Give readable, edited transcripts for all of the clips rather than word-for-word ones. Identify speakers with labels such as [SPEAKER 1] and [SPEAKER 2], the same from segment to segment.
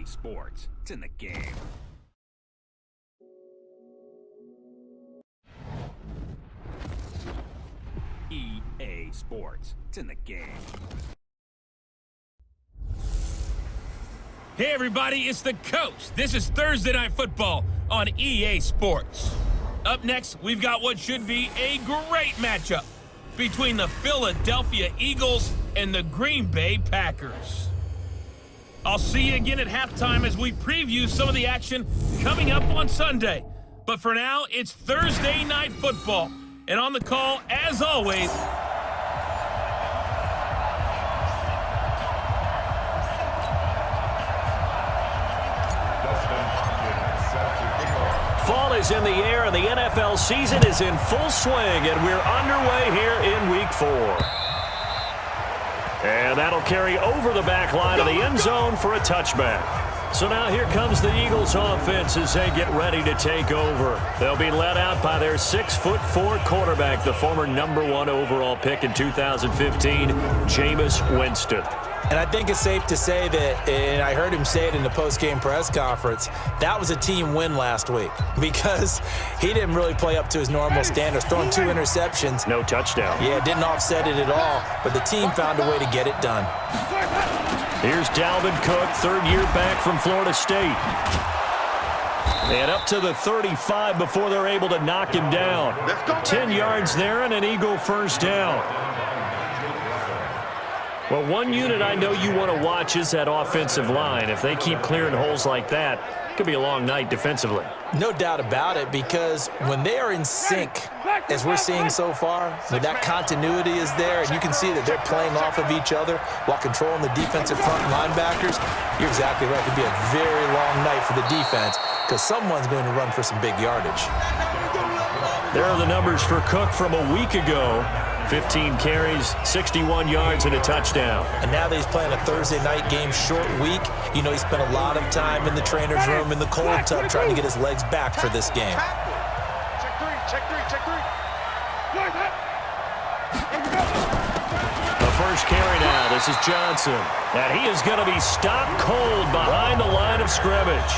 [SPEAKER 1] Sports. It's in the game. EA Sports. It's in the game.
[SPEAKER 2] Hey everybody, it's the coach. This is Thursday Night Football on EA Sports. Up next, we've got what should be a great matchup between the Philadelphia Eagles and the Green Bay Packers. I'll see you again at halftime as we preview some of the action coming up on Sunday. But for now, it's Thursday Night Football. And on the call, as always,
[SPEAKER 3] fall is in the air, and the NFL season is in full swing, and we're underway here in Week 4. And that'll carry over the back line of the end zone for a touchback. So now here comes the Eagles offense as they get ready to take over. They'll be led out by their 6'4" quarterback, the former #1 overall pick in 2015, Jameis Winston.
[SPEAKER 4] And I think it's safe to say that, and I heard him say it in the post-game press conference, that was a team win last week because he didn't really play up to his normal standards, throwing 2 interceptions.
[SPEAKER 3] No touchdown.
[SPEAKER 4] Yeah, didn't offset it at all, but the team found a way to get it done.
[SPEAKER 3] Here's Dalvin Cook, third-year back from Florida State. And up to the 35 before they're able to knock him down. 10 yards there and an Eagle first down. Well, one unit I know you want to watch is that offensive line. If they keep clearing holes like that, it could be a long night defensively.
[SPEAKER 4] No doubt about it, because when they are in sync, as we're seeing so far, when that continuity is there, and you can see that they're playing off of each other while controlling the defensive front linebackers, you're exactly right. It could be a very long night for the defense because someone's going to run for some big yardage.
[SPEAKER 3] There are the numbers for Cook from a week ago. 15 carries, 61 yards, and a touchdown.
[SPEAKER 4] And now that he's playing a Thursday night game, short week, you know he spent a lot of time in the trainer's room in the cold tub trying to get his legs back for this game.
[SPEAKER 5] Check three.
[SPEAKER 3] The first carry now. This is Johnson. And he is going to be stopped cold behind the line of scrimmage.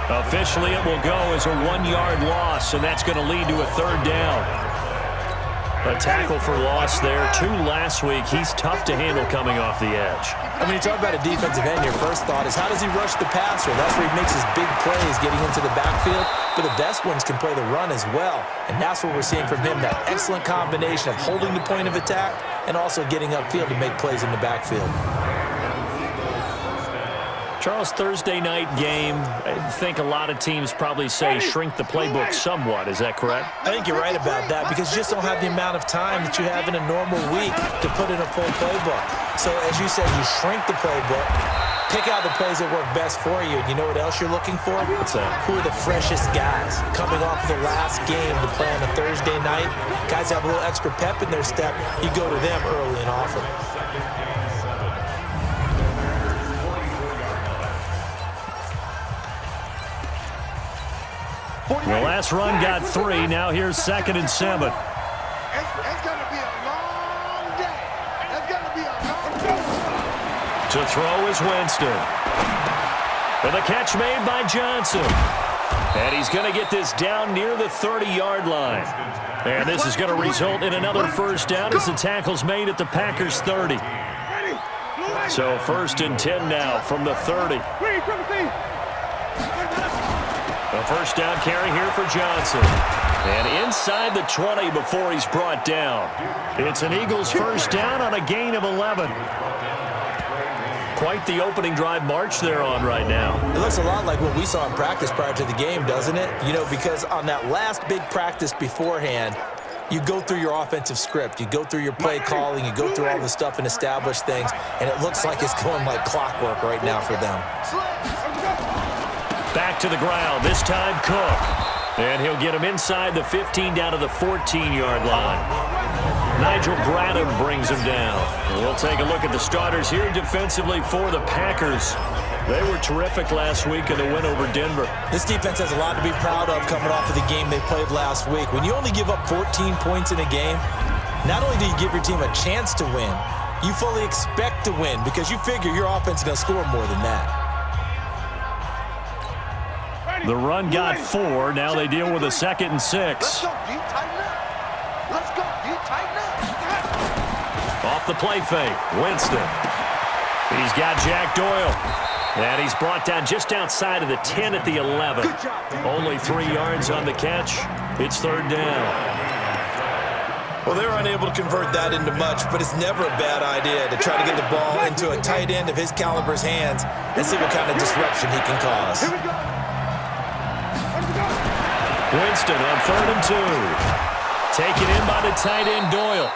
[SPEAKER 3] Officially, it will go as a 1-yard loss, and that's going to lead to a third down. A tackle for loss there. 2 last week. He's tough to handle coming off the edge.
[SPEAKER 4] I mean, you talk about a defensive end, your first thought is how does he rush the passer? That's where he makes his big plays getting into the backfield. But the best ones can play the run as well. And that's what we're seeing from him, that excellent combination of holding the point of attack and also getting upfield to make plays in the backfield.
[SPEAKER 3] Charles, Thursday night game, I think a lot of teams probably say shrink the playbook somewhat. Is that correct?
[SPEAKER 4] I think you're right about that because you just don't have the amount of time that you have in a normal week to put in a full playbook. So as you said, you shrink the playbook, pick out the plays that work best for you. You know what else you're looking for?
[SPEAKER 3] What's that?
[SPEAKER 4] Who are the freshest guys coming off the last game to play on a Thursday night? Guys have a little extra pep in their step. You go to them early and often.
[SPEAKER 3] The last run got 3. Now here's 2nd and 7.
[SPEAKER 5] It's going to be a long day. It's going to be a long day.
[SPEAKER 3] To throw is Winston. And the catch made by Johnson. And he's going to get this down near the 30-yard line. And this is going to result in another first down as the tackle's made at the Packers' 30. So 1st and 10 now from the 30. A first down carry here for Johnson. And inside the 20 before he's brought down. It's an Eagles first down on a gain of 11. Quite the opening drive march they're on right now.
[SPEAKER 4] It looks a lot like what we saw in practice prior to the game, doesn't it? You know, because on that last big practice beforehand, you go through your offensive script. You go through your play calling. You go through all the stuff and establish things. And it looks like it's going like clockwork right now for them.
[SPEAKER 3] Back to the ground, this time Cook. And he'll get him inside the 15 down to the 14-yard line. Nigel Bradham brings him down. We'll take a look at the starters here defensively for the Packers. They were terrific last week in the win over Denver.
[SPEAKER 4] This defense has a lot to be proud of coming off of the game they played last week. When you only give up 14 points in a game, not only do you give your team a chance to win, you fully expect to win because you figure your offense is going to score more than that.
[SPEAKER 3] The run got 4. Now they deal with a 2nd and 6.
[SPEAKER 5] Let's go, D. Tighten up. Let's go, D. Tighten up.
[SPEAKER 3] Off the play fake, Winston. He's got Jack Doyle. And he's brought down just outside of the 10 at the 11. Only 3 yards on the catch. It's 3rd down.
[SPEAKER 4] Well, they were unable to convert that into much, but it's never a bad idea to try to get the ball into a tight end of his caliber's hands and see what kind of disruption he can cause.
[SPEAKER 3] Winston on 3rd and 2. Taken in by the tight end Doyle.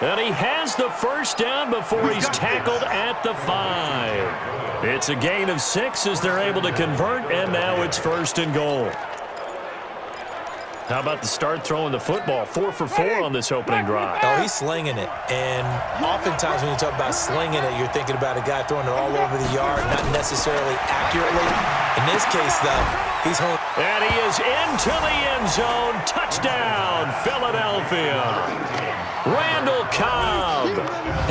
[SPEAKER 3] And he has the first down before he's tackled at the 5. It's a gain of 6 as they're able to convert, and now it's 1st and goal. How about the start throwing the football? 4 for 4 on this opening drive.
[SPEAKER 4] Oh, he's slinging it. And oftentimes when you talk about slinging it, you're thinking about a guy throwing it all over the yard, not necessarily accurately. In this case, though, he's home.
[SPEAKER 3] And he is into the end zone. Touchdown, Philadelphia. Randall Cobb,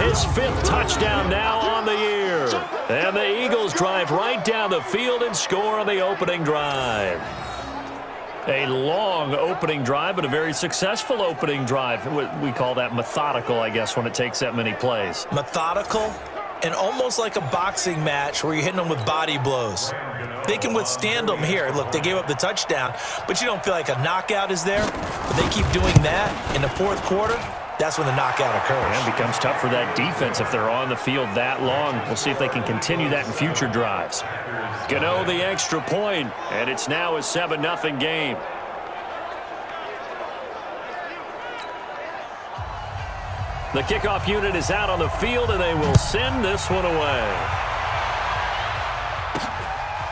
[SPEAKER 3] his 5th touchdown now on the year. And the Eagles drive right down the field and score on the opening drive. A long opening drive, but a very successful opening drive. We call that methodical, I guess, when it takes that many plays.
[SPEAKER 4] Methodical and almost like a boxing match where you're hitting them with body blows. They can withstand them here. Look, they gave up the touchdown, but you don't feel like a knockout is there. But they keep doing that in the 4th quarter. That's when the knockout occurs.
[SPEAKER 3] And it becomes tough for that defense if they're on the field that long. We'll see if they can continue that in future drives. Gano the extra point, and it's now a 7-0 game. The kickoff unit is out on the field, and they will send this one away.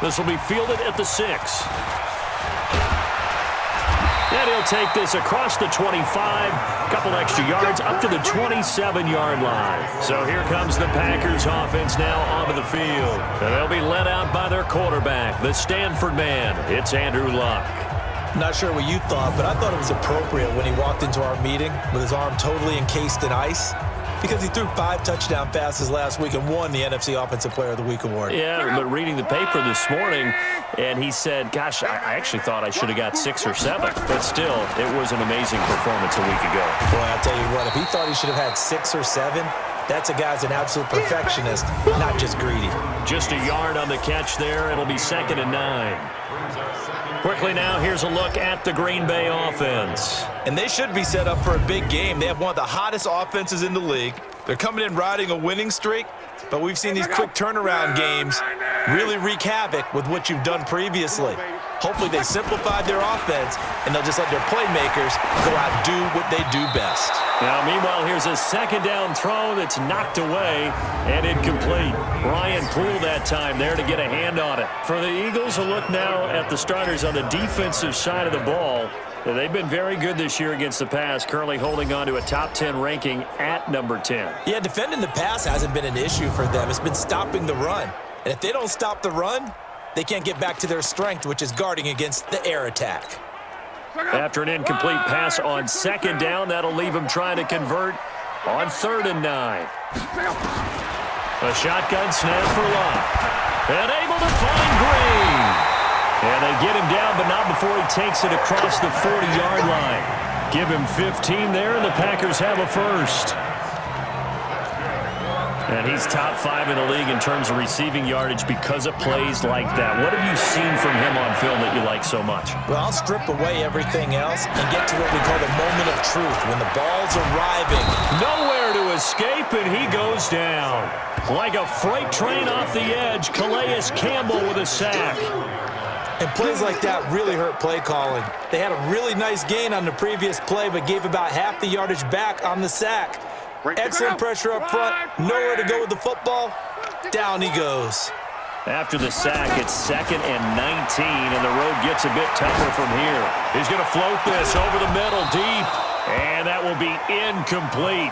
[SPEAKER 3] This will be fielded at the 6. And he'll take this across the 25, a couple extra yards, up to the 27-yard line. So here comes the Packers offense now onto the field. And they'll be led out by their quarterback, the Stanford man. It's Andrew Luck.
[SPEAKER 4] Not sure what you thought, but I thought it was appropriate when he walked into our meeting with his arm totally encased in ice, because he threw 5 touchdown passes last week and won the NFC Offensive Player of the Week award.
[SPEAKER 3] Yeah, but reading the paper this morning, and he said, gosh, I actually thought I should have got 6 or 7. But still, it was an amazing performance a week ago.
[SPEAKER 4] Boy, I'll tell you what, if he thought he should have had 6 or 7, that's a guy's an absolute perfectionist, not just greedy.
[SPEAKER 3] Just a yard on the catch there. It'll be 2nd and 9. Quickly now, here's a look at the Green Bay offense.
[SPEAKER 4] And they should be set up for a big game. They have one of the hottest offenses in the league. They're coming in riding a winning streak, but we've seen these quick turnaround games really wreak havoc with what you've done previously. Hopefully they simplified their offense, and they'll just let their playmakers go out and do what they do best.
[SPEAKER 3] Now, meanwhile, here's a 2nd down throw that's knocked away and incomplete. Ryan Poole that time there to get a hand on it. For the Eagles, a look now at the starters on the defensive side of the ball. They've been very good this year against the pass, currently holding on to a top 10 ranking at number 10.
[SPEAKER 4] Yeah, defending the pass hasn't been an issue for them. It's been stopping the run. And if they don't stop the run, they can't get back to their strength, which is guarding against the air attack.
[SPEAKER 3] After an incomplete pass on 2nd down, that'll leave him trying to convert on 3rd and 9. A shotgun snap for Luck. And able to find Green. And they get him down, but not before he takes it across the 40-yard line. Give him 15 there, and the Packers have a first. And he's top 5 in the league in terms of receiving yardage because of plays like that. What have you seen from him on film that you like so much?
[SPEAKER 4] Well, I'll strip away everything else and get to what we call the moment of truth, when the ball's arriving.
[SPEAKER 3] Nowhere to escape, and he goes down. Like a freight train off the edge, Calais Campbell with a sack.
[SPEAKER 4] And plays like that really hurt play calling. They had a really nice gain on the previous play, but gave about half the yardage back on the sack. Excellent pressure up front, nowhere to go with the football. Down he goes.
[SPEAKER 3] After the sack, it's 2nd and 19, and the road gets a bit tougher from here. He's going to float this over the middle deep, and that will be incomplete.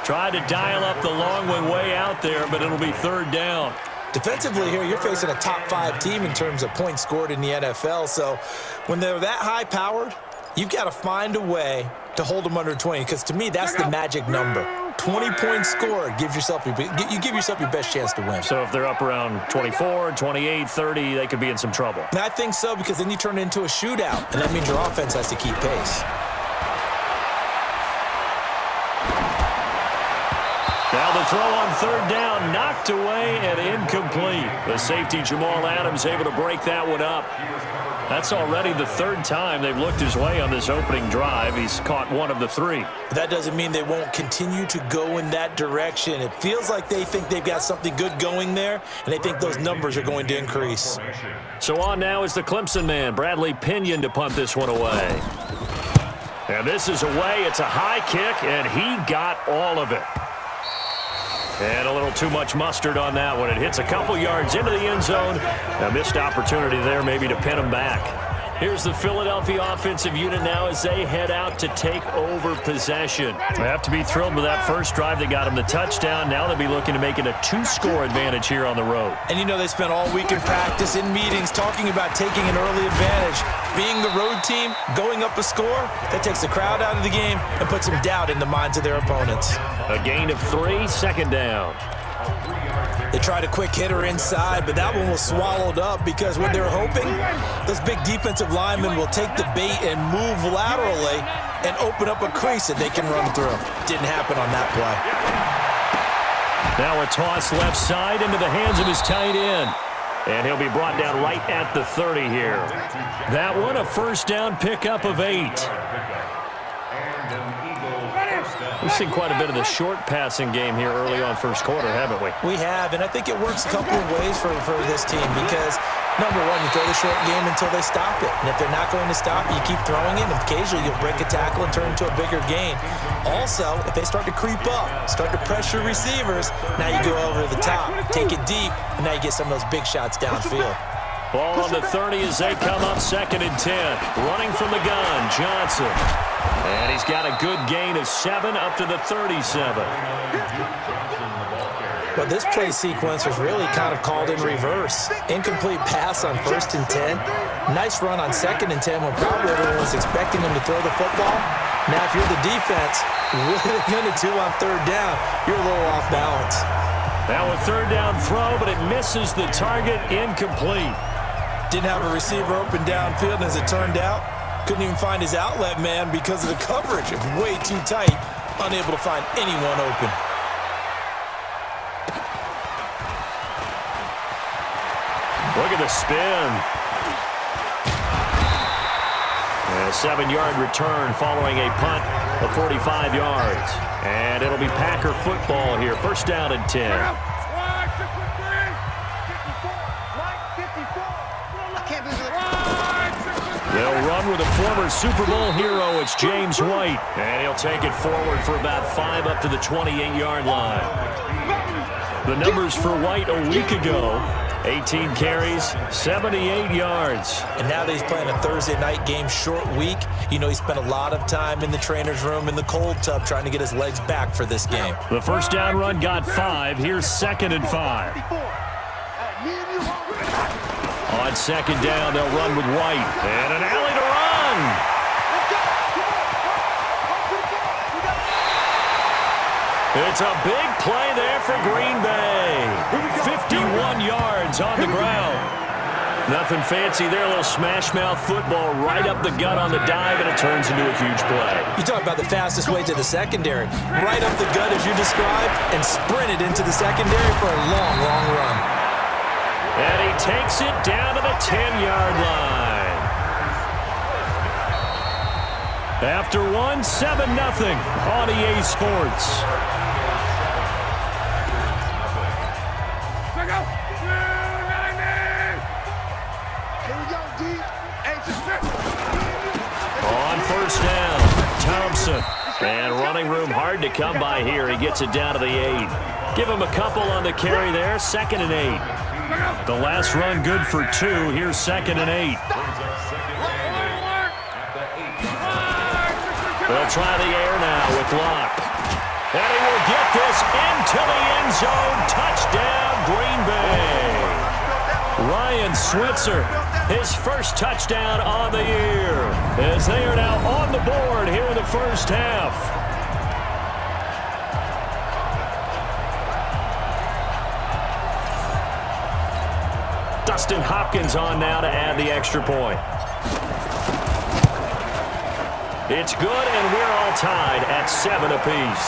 [SPEAKER 3] Tried to dial up the long one way out there, but it'll be 3rd down.
[SPEAKER 4] Defensively here, you're facing a top 5 team in terms of points scored in the NFL, so when they're that high-powered, you've got to find a way to hold them under 20, because to me, that's the magic number. 20-point score gives yourself you give yourself your best chance to win.
[SPEAKER 3] So if they're up around 24, 28, 30, they could be in some trouble.
[SPEAKER 4] And I think so, because then you turn it into a shootout, and that means your offense has to keep pace.
[SPEAKER 3] Now the throw on third down, knocked away and incomplete. The safety, Jamal Adams, able to break that one up. That's already the third time they've looked his way on this opening drive. He's caught one of the three.
[SPEAKER 4] That doesn't mean they won't continue to go in that direction. It feels like they think they've got something good going there, and they think those numbers are going to increase.
[SPEAKER 3] So on now is the Clemson man, Bradley Pinion, to punt this one away. And this is away. It's a high kick, and he got all of it. And a little too much mustard on that one. It hits a couple yards into the end zone. A missed opportunity there maybe to pin him back. Here's the Philadelphia offensive unit now as they head out to take over possession. They have to be thrilled with that first drive that got them the touchdown. Now they'll be looking to make it a 2-score advantage here on the road.
[SPEAKER 4] And you know they spent all week in practice, in meetings, talking about taking an early advantage. Being the road team, going up a score, that takes the crowd out of the game and puts some doubt in the minds of their opponents.
[SPEAKER 3] A gain of 3, second down.
[SPEAKER 4] They tried a quick hitter inside, but that one was swallowed up because what they're hoping, those big defensive linemen will take the bait and move laterally and open up a crease that they can run through. Didn't happen on that play.
[SPEAKER 3] Now a toss left side into the hands of his tight end. And he'll be brought down right at the 30 here. That one, a first down pickup of 8. We've seen quite a bit of the short passing game here early on first quarter, haven't we?
[SPEAKER 4] We have, and I think it works a couple of ways for this team because, number one, you throw the short game until they stop it. And if they're not going to stop it, you keep throwing it, and occasionally you'll break a tackle and turn it into a bigger gain. Also, if they start to creep up, start to pressure receivers, now you go over to the top, take it deep, and now you get some of those big shots downfield.
[SPEAKER 3] Ball on the 30 as they come up 2nd and 10. Running from the gun, Johnson. And he's got a good gain of 7 up to the 37.
[SPEAKER 4] But this play sequence was really kind of called in reverse. Incomplete pass on 1st and 10. Nice run on 2nd and 10 when probably everyone was expecting him to throw the football. Now, if you're the defense, what are they going to do on 3rd down? You're a little off balance.
[SPEAKER 3] Now a 3rd down throw, but it misses the target, incomplete.
[SPEAKER 4] Didn't have a receiver open downfield, and as it turned out, couldn't even find his outlet man because of the coverage. It was way too tight, unable to find anyone open.
[SPEAKER 3] Look at the spin. And a 7-yard return following a punt of 45 yards. And it'll be Packer football here. First down and 10. They'll run with a former Super Bowl hero. It's James White. And he'll take it forward for about 5 up to the 28-yard line. The numbers for White a week ago, 18 carries, 78 yards.
[SPEAKER 4] And now that he's playing a Thursday night game, short week, you know he spent a lot of time in the trainer's room in the cold tub trying to get his legs back for this game.
[SPEAKER 3] The first down run got 5. Here's 2nd and 5. On 2nd down, they'll run with White. And an alley to run. It's a big play there for Green Bay. 51 yards on the ground. Nothing fancy there, a little smash-mouth football right up the gut on the dive, and it turns into a huge play.
[SPEAKER 4] You talk about the fastest way to the secondary. Right up the gut as you described, and sprinted into the secondary for a long, long run.
[SPEAKER 3] And he takes it down to the 10-yard line. After 7-0 on EA Sports. On first down, Thompson. And running room hard to come by here. He gets it down to the 8. Give him a couple on the carry there. 2nd and 8. The last run good for 2. Here's 2nd and 8. They'll try the air now with Locke. And he will get this into the end zone. Touchdown, Green Bay. Ryan Switzer, his first touchdown on the year, as they are now on the board here in the first half. Austin Hopkins on now to add the extra point. It's good, and we're all tied at 7 apiece.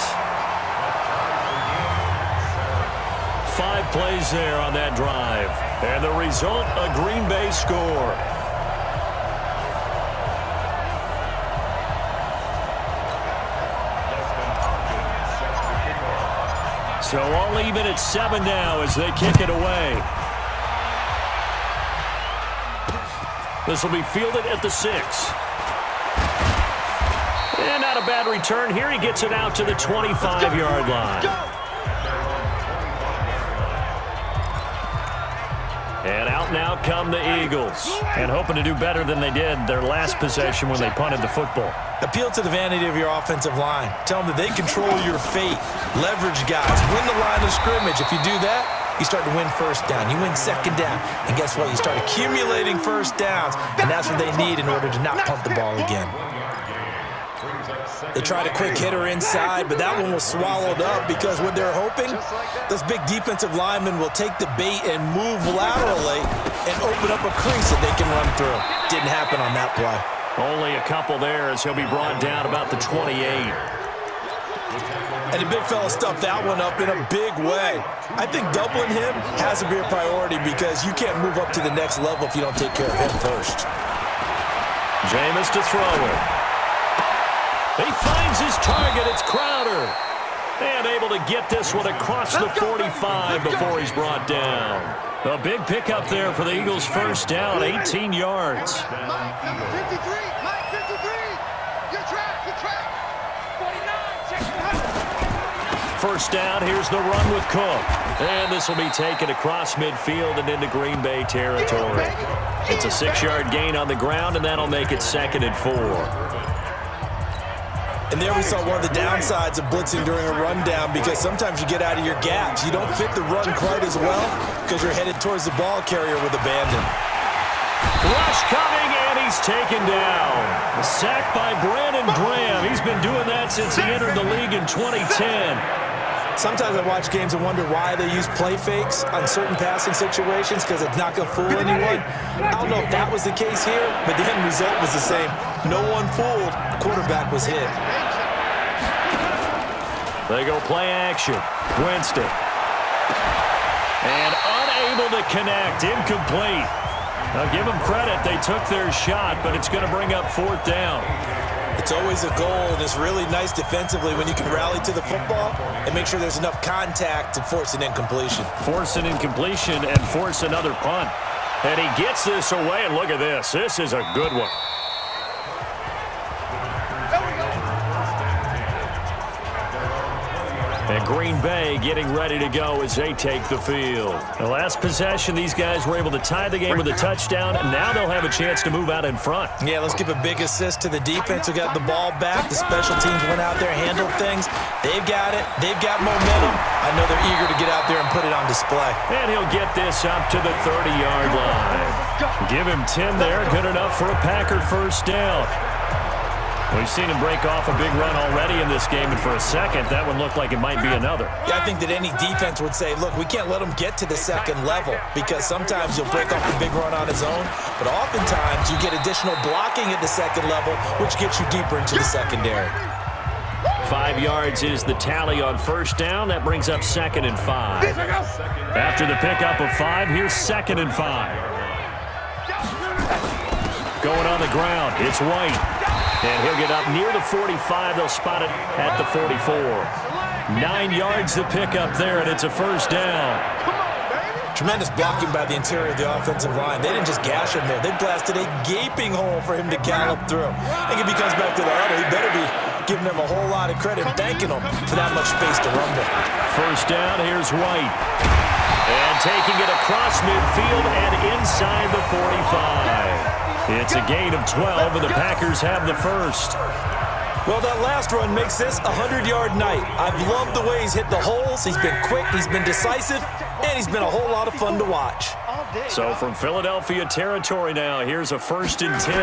[SPEAKER 3] 5 plays there on that drive. And the result, a Green Bay score. So all even at 7 now as they kick it away. This will be fielded at the 6. And not a bad return here. He gets it out to the 25-yard line. And out now come the Eagles. And hoping to do better than they did their last possession when they punted the football.
[SPEAKER 4] Appeal to the vanity of your offensive line. Tell them that they control your fate. Leverage guys. Win the line of scrimmage. If you do that, you start to win first down. You win second down. And guess what? You start accumulating first downs. And that's what they need in order to not punt the ball again. They tried a quick hitter inside, but that one was swallowed up because what they're hoping, those big defensive linemen will take the bait and move laterally and open up a crease that they can run through. Didn't happen on that play.
[SPEAKER 3] Only a couple there as he'll be brought down about the 28.
[SPEAKER 4] And the big fella stuffed that one up in a big way. I think doubling him has to be a priority because you can't move up to the next level if you don't take care of him first.
[SPEAKER 3] Jameis to throw it. He finds his target. It's Crowder. And able to get this one across the 45 before he's brought down. A big pickup there for the Eagles' first down, 18 yards.
[SPEAKER 5] Mike, number 53, Mike 53. Your track. 49, check it out.
[SPEAKER 3] First down, here's the run with Cook. And this will be taken across midfield and into Green Bay territory. It's a 6-yard gain on the ground, and that'll make it 2nd and 4.
[SPEAKER 4] And there we saw one of the downsides of blitzing during a rundown because sometimes you get out of your gaps. You don't fit the run quite as well because you're headed towards the ball carrier with abandon.
[SPEAKER 3] Rush coming, and he's taken down. A sack by Brandon Graham. He's been doing that since he entered the league in 2010.
[SPEAKER 4] Sometimes I watch games and wonder why they use play fakes on certain passing situations because it's not going to fool anyone. I don't know if that was the case here, but the end result was the same. No one fooled. The quarterback was hit.
[SPEAKER 3] They go play action. Winston. And unable to connect. Incomplete. Now give them credit. They took their shot, but it's going to bring up 4th down.
[SPEAKER 4] It's always a goal, and it's really nice defensively when you can rally to the football and make sure there's enough contact to force an incompletion.
[SPEAKER 3] Force an incompletion and force another punt. And he gets this away, and look at this. This is a good one. And Green Bay getting ready to go as they take the field. The last possession, these guys were able to tie the game with a touchdown, and now they'll have a chance to move out in front.
[SPEAKER 4] Yeah, let's give a big assist to the defense who got the ball back. The special teams went out there, handled things. They've got it. They've got momentum. I know they're eager to get out there and put it on display.
[SPEAKER 3] And he'll get this up to the 30-yard line. Give him 10 there. Good enough for a Packer first down. We've seen him break off a big run already in this game, and for a second, that one looked like it might be another.
[SPEAKER 4] Yeah, I think that any defense would say, look, we can't let him get to the second level because sometimes he'll break off a big run on his own, but oftentimes you get additional blocking at the second level, which gets you deeper into the secondary.
[SPEAKER 3] 5 yards is the tally on first down. That brings up 2nd and 5. After the pickup of 5, here's 2nd and 5. Going on the ground, it's White. And he'll get up near the 45. They'll spot it at the 44. 9 yards to pick up there, and it's a first down.
[SPEAKER 4] Tremendous blocking by the interior of the offensive line. They didn't just gash him there. They blasted a gaping hole for him to gallop through. I think if he comes back to the huddle, he better be giving them a whole lot of credit and thanking them for that much space to rumble.
[SPEAKER 3] First down, here's White. And taking it across midfield and inside the 45. It's a gain of 12, and the Packers have the first.
[SPEAKER 4] Well, that last run makes this a 100-yard night. I've loved the way he's hit the holes. He's been quick, he's been decisive, and he's been a whole lot of fun to watch.
[SPEAKER 3] So from Philadelphia territory now, here's a 1st and 10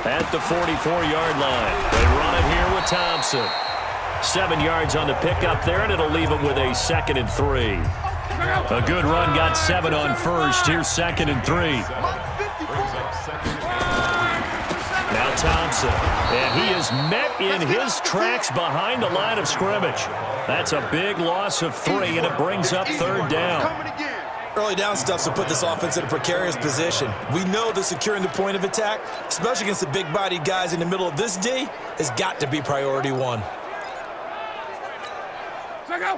[SPEAKER 3] at the 44-yard line. They run it here with Thompson. 7 yards on the pickup there, and it'll leave him with a 2nd and 3. A good run got 7 on first. Here's 2nd and 3. Now Thompson. And he is met in his tracks behind the line of scrimmage. That's a big loss of 3, and it brings up 3rd down.
[SPEAKER 4] Early down stuff to put this offense in a precarious position. We know that securing the point of attack, especially against the big-bodied guys in the middle of this D, has got to be priority 1.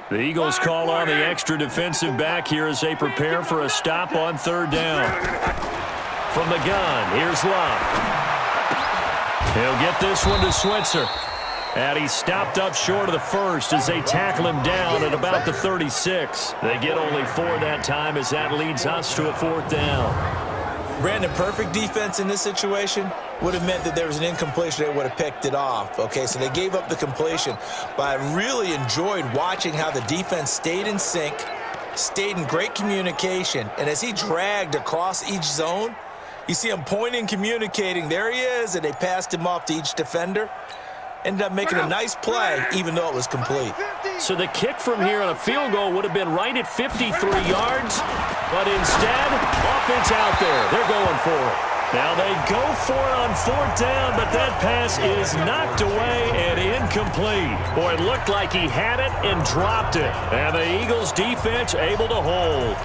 [SPEAKER 3] The Eagles call on the extra defensive back here as they prepare for a stop on 3rd down. From the gun, here's Love. He'll get this one to Switzer. And he's stopped up short of the first as they tackle him down at about the 36. They get only 4 that time as that leads us to a 4th down.
[SPEAKER 4] Brandon, perfect defense in this situation would have meant that there was an incompletion. They would have picked it off. Okay, so they gave up the completion. But I really enjoyed watching how the defense stayed in sync, stayed in great communication. And as he dragged across each zone, you see him pointing, communicating. There he is, and they passed him off to each defender. Ended up making a nice play, even though it was complete.
[SPEAKER 3] So the kick from here on a field goal would have been right at 53 yards, but instead, offense out there. They're going for it. Now they go for it on 4th down, but that pass is knocked away and incomplete. Boy, it looked like he had it and dropped it. And the Eagles defense able to hold.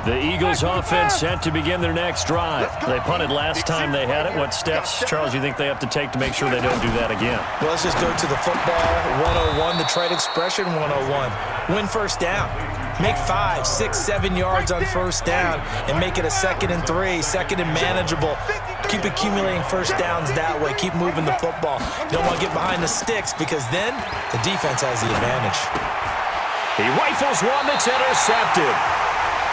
[SPEAKER 3] The Eagles offense set to begin their next drive. They punted last time they had it. What steps, Charles, you think they have to take to make sure they don't do that again?
[SPEAKER 4] Well, let's just go to the football 101, the trade expression 101. Win 1st down. Make 5, 6, 7 yards on 1st down and make it a 2nd and 3, 2nd and manageable. Keep accumulating 1st downs that way. Keep moving the football. Don't want to get behind the sticks because then the defense has the advantage.
[SPEAKER 3] He rifles one that's intercepted.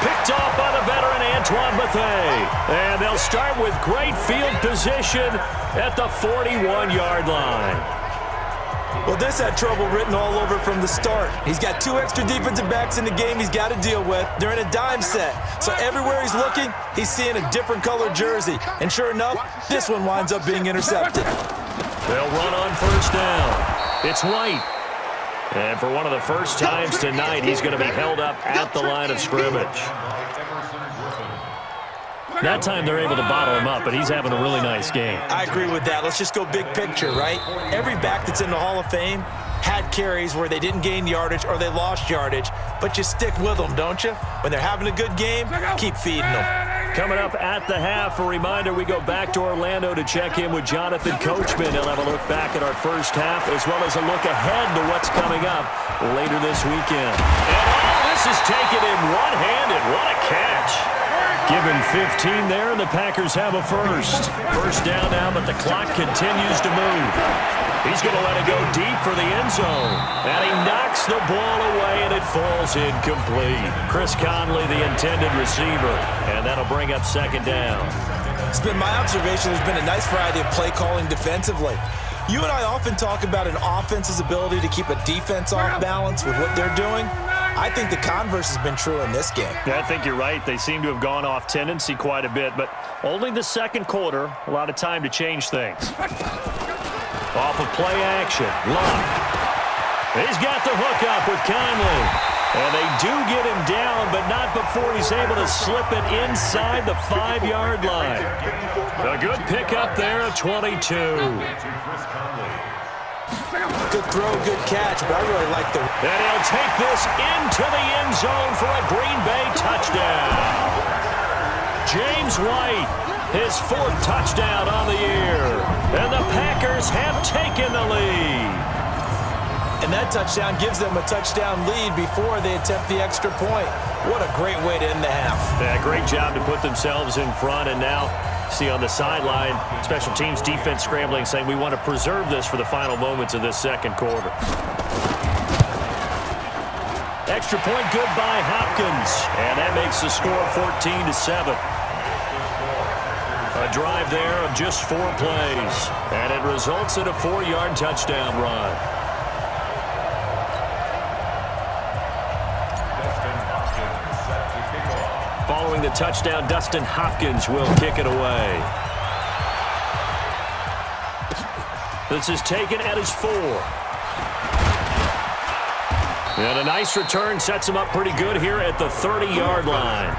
[SPEAKER 3] Picked off by the veteran Antoine Bethea. And they'll start with great field position at the 41-yard line.
[SPEAKER 4] Well, this had trouble written all over from the start. He's got 2 extra defensive backs in the game he's got to deal with. They're in a dime set. So everywhere he's looking, he's seeing a different color jersey. And sure enough, this one winds up being intercepted.
[SPEAKER 3] They'll run on 1st down. It's White. And for one of the first times tonight, he's going to be held up at the line of scrimmage. That time they're able to bottle him up, but he's having a really nice game.
[SPEAKER 4] I agree with that. Let's just go big picture, right? Every back that's in the Hall of Fame had carries where they didn't gain yardage or they lost yardage, but you stick with them, don't you? When they're having a good game, keep feeding them.
[SPEAKER 3] Coming up at the half, a reminder, we go back to Orlando to check in with Jonathan Coachman. He'll have a look back at our first half as well as a look ahead to what's coming up later this weekend. And all this is taken in one-handed. What a catch. Given 15 there, and the Packers have a first. 1st down now, but the clock continues to move. He's going to let it go deep for the end zone. And he knocks the ball away, and it falls incomplete. Chris Conley, the intended receiver. And that'll bring up 2nd down.
[SPEAKER 4] It's been my observation there's been a nice variety of play calling defensively. You and I often talk about an offense's ability to keep a defense off balance with what they're doing. I think the converse has been true in this game.
[SPEAKER 3] Yeah, I think you're right. They seem to have gone off tendency quite a bit, but only the 2nd quarter, a lot of time to change things. Off of play action, Love. He's got the hook up with Conley. And they do get him down, but not before he's able to slip it inside the 5-yard line. A good pickup there at 22.
[SPEAKER 4] Good throw, good catch, but I really like the...
[SPEAKER 3] And he'll take this into the end zone for a Green Bay touchdown. James White, his 4th touchdown on the year. And the Packers have taken the lead.
[SPEAKER 4] And that touchdown gives them a touchdown lead before they attempt the extra point. What a great way to end the half.
[SPEAKER 3] Yeah, great job to put themselves in front, and now see on the sideline, special teams defense scrambling, saying we want to preserve this for the final moments of this 2nd quarter. Extra point good by Hopkins, and that makes the score 14-7. A drive there of just 4 plays, and it results in a 4-yard touchdown run. Following the touchdown, Dustin Hopkins will kick it away. This is taken at his 4. And a nice return sets him up pretty good here at the 30-yard line.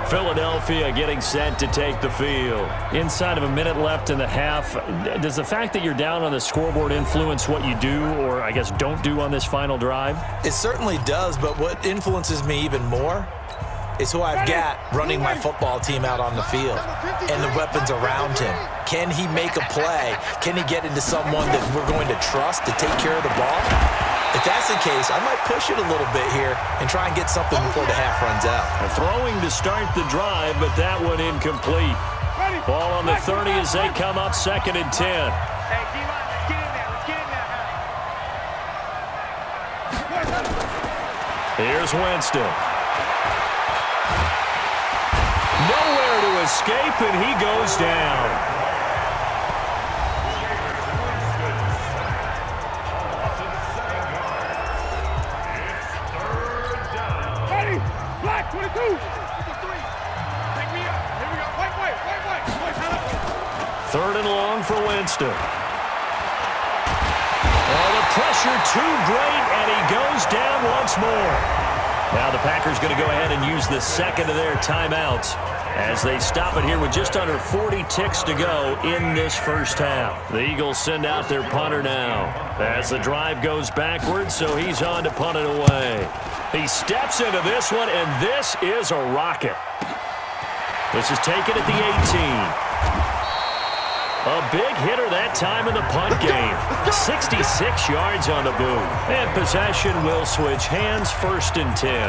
[SPEAKER 3] Philadelphia getting set to take the field. Inside of a minute left in the half, does the fact that you're down on the scoreboard influence what you do, or I guess don't do on this final drive?
[SPEAKER 4] It certainly does, but what influences me even more is who I've got running my football team out on the field and the weapons around him. Can he make a play? Can he get into someone that we're going to trust to take care of the ball? If that's the case, I might push it a little bit here and try and get something before the half runs out.
[SPEAKER 3] Throwing to start the drive, but that one incomplete. Ball on the 30 as they come up 2nd and 10.
[SPEAKER 5] Hey, D-line, let's get in there. Let's get in there.
[SPEAKER 3] Here's Winston. Nowhere to escape, and he goes down.
[SPEAKER 5] Black 22. 53. Take me up. Here we go. White.
[SPEAKER 3] 3rd and long for Winston. Oh, the pressure too great, and he goes down once more. Now the Packers going to go ahead and use the second of their timeouts as they stop it here with just under 40 ticks to go in this first half. The Eagles send out their punter now as the drive goes backwards, so he's on to punt it away. He steps into this one, and this is a rocket. This is taken at the 18. A big hitter that time in the punt game. 66 yards on the boot. And possession will switch hands, 1st and 10.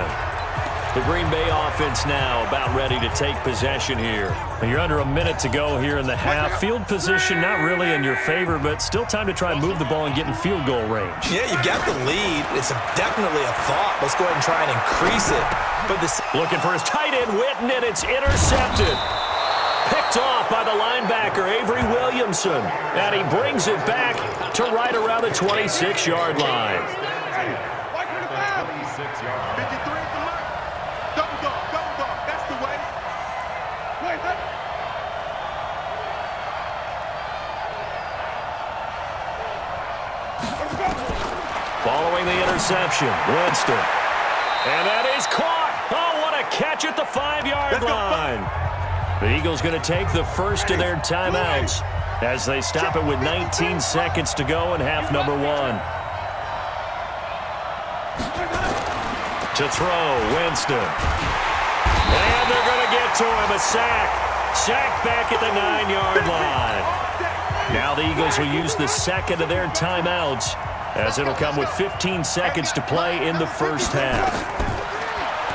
[SPEAKER 3] The Green Bay offense now about ready to take possession here. You're under a minute to go here in the half. Field position not really in your favor, but still time to try and move the ball and get in field goal range.
[SPEAKER 4] Yeah, you've got the lead. It's definitely a thought. Let's go ahead and try and increase it. But
[SPEAKER 3] looking for his tight end, Witten, and it's intercepted. Picked off by the linebacker, Avery Williamson. And he brings it back to right around the 26-yard line.
[SPEAKER 5] 53 is the mark. Double dog. That's the way.
[SPEAKER 3] Following the interception, Winston. And that is caught. Oh, what a catch at the 5-yard line. The Eagles going to take the first of their timeouts as they stop it with 19 seconds to go in half number 1. To throw, Winston. And they're going to get to him, a sack. Sack back at the 9-yard line. Now the Eagles will use the second of their timeouts as it'll come with 15 seconds to play in the first half.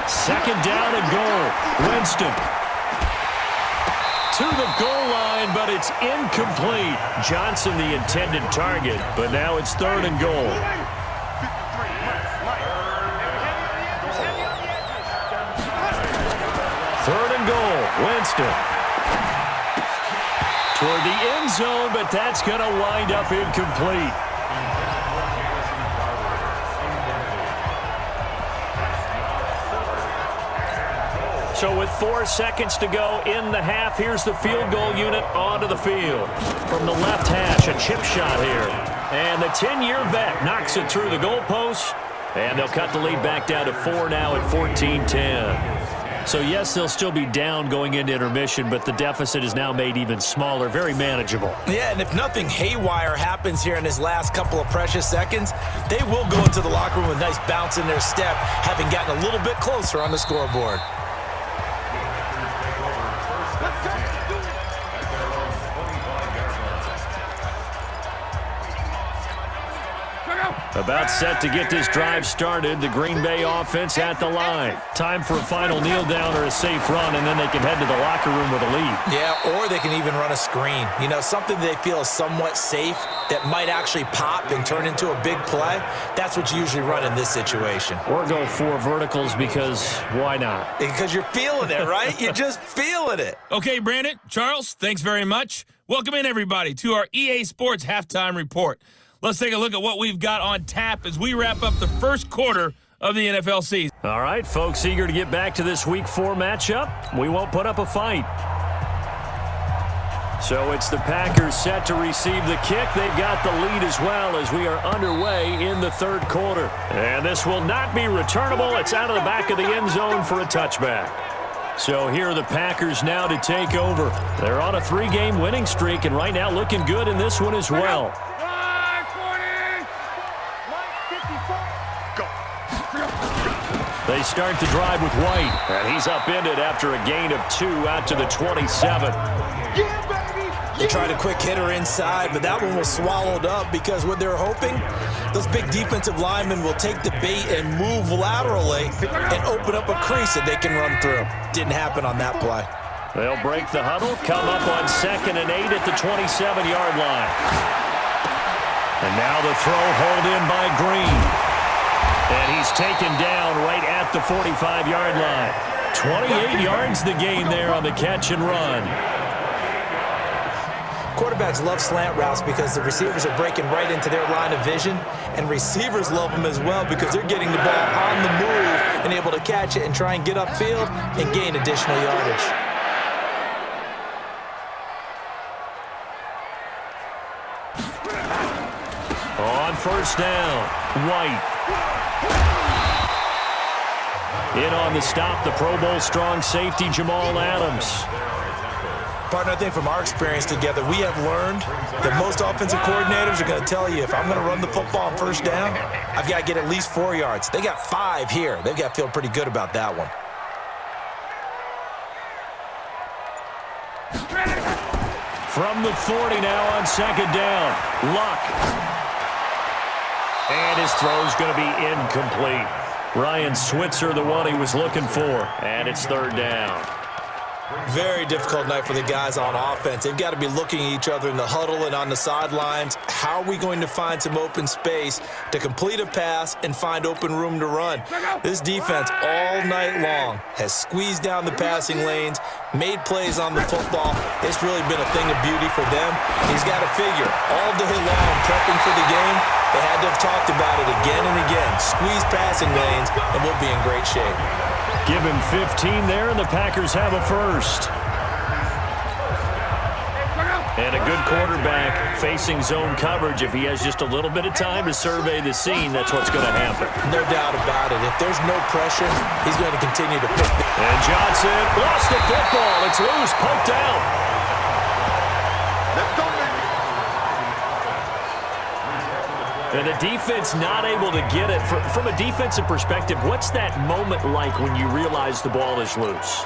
[SPEAKER 3] 2nd down and goal. Winston to the goal line, but it's incomplete. Johnson the intended target, but now it's 3rd and goal. 3rd and goal, Winston. Toward the end zone, but that's going to wind up incomplete. So with 4 seconds to go in the half, here's the field goal unit onto the field. From the left hash, a chip shot here. And the 10-year vet knocks it through the goalpost. And they'll cut the lead back down to 4 now at 14-10. So yes, they'll still be down going into intermission, but the deficit is now made even smaller, very manageable.
[SPEAKER 4] Yeah, and if nothing haywire happens here in his last couple of precious seconds, they will go into the locker room with a nice bounce in their step, having gotten a little bit closer on the scoreboard.
[SPEAKER 3] About set to get this drive started. The Green Bay offense at the line. Time for a final kneel down or a safe run, and then they can head to the locker room with a lead.
[SPEAKER 4] Yeah, or they can even run a screen. You know, something they feel is somewhat safe that might actually pop and turn into a big play. That's what you usually run in this situation.
[SPEAKER 3] Or go 4 verticals because why not?
[SPEAKER 4] Because you're feeling it, right? You're just feeling it.
[SPEAKER 2] Okay, Brandon, Charles, thanks very much. Welcome in, everybody, to our EA Sports Halftime Report. Let's take a look at what we've got on tap as we wrap up the first quarter of the NFL season.
[SPEAKER 3] All right, folks, eager to get back to this Week 4 matchup. We won't put up a fight. So it's the Packers set to receive the kick. They've got the lead as well as we are underway in the third quarter. And this will not be returnable. It's out of the back of the end zone for a touchback. So here are the Packers now to take over. They're on a 3-game winning streak and right now looking good in this one as well. They start the drive with White, and he's upended after a gain of 2 out to the 27.
[SPEAKER 4] They tried a quick hitter inside, but that one was swallowed up because what they're hoping, those big defensive linemen will take the bait and move laterally and open up a crease that they can run through. Didn't happen on that play.
[SPEAKER 3] They'll break the huddle, come up on 2nd and 8 at the 27-yard line. And now the throw hauled in by Green. And he's taken down right at the 45-yard line. 28 yards the gain there on the catch and run.
[SPEAKER 4] Quarterbacks love slant routes because the receivers are breaking right into their line of vision, and receivers love them as well because they're getting the ball on the move and able to catch it and try and get upfield and gain additional yardage.
[SPEAKER 3] On first down, White. In on the stop, the Pro Bowl strong safety, Jamal Adams.
[SPEAKER 4] Partner, I think from our experience together, we have learned that most offensive coordinators are going to tell you, if I'm going to run the football on first down, I've got to get at least 4 yards. They got 5 here. They've got to feel pretty good about that one.
[SPEAKER 3] From the 40 now on 2nd down, Luck. And his throw's going to be incomplete. Ryan Switzer, the one he was looking for, and it's 3rd down.
[SPEAKER 4] Very difficult night for the guys on offense. They've got to be looking at each other in the huddle and on the sidelines. How are we going to find some open space to complete a pass and find open room to run? This defense all night long has squeezed down the passing lanes, made plays on the football. It's really been a thing of beauty for them. He's got to figure all day long prepping for the game. They had to have talked about it again and again. Squeeze passing lanes, and we'll be in great shape.
[SPEAKER 3] Give him 15 there, and the Packers have a first. And a good quarterback facing zone coverage. If he has just a little bit of time to survey the scene, that's what's going to happen.
[SPEAKER 4] No doubt about it. If there's no pressure, he's going to continue to pick.
[SPEAKER 3] And Johnson lost the football. It's loose, poked out.
[SPEAKER 5] Let's go, baby.
[SPEAKER 3] And the defense not able to get it. From a defensive perspective, what's that moment like when you realize the ball is loose?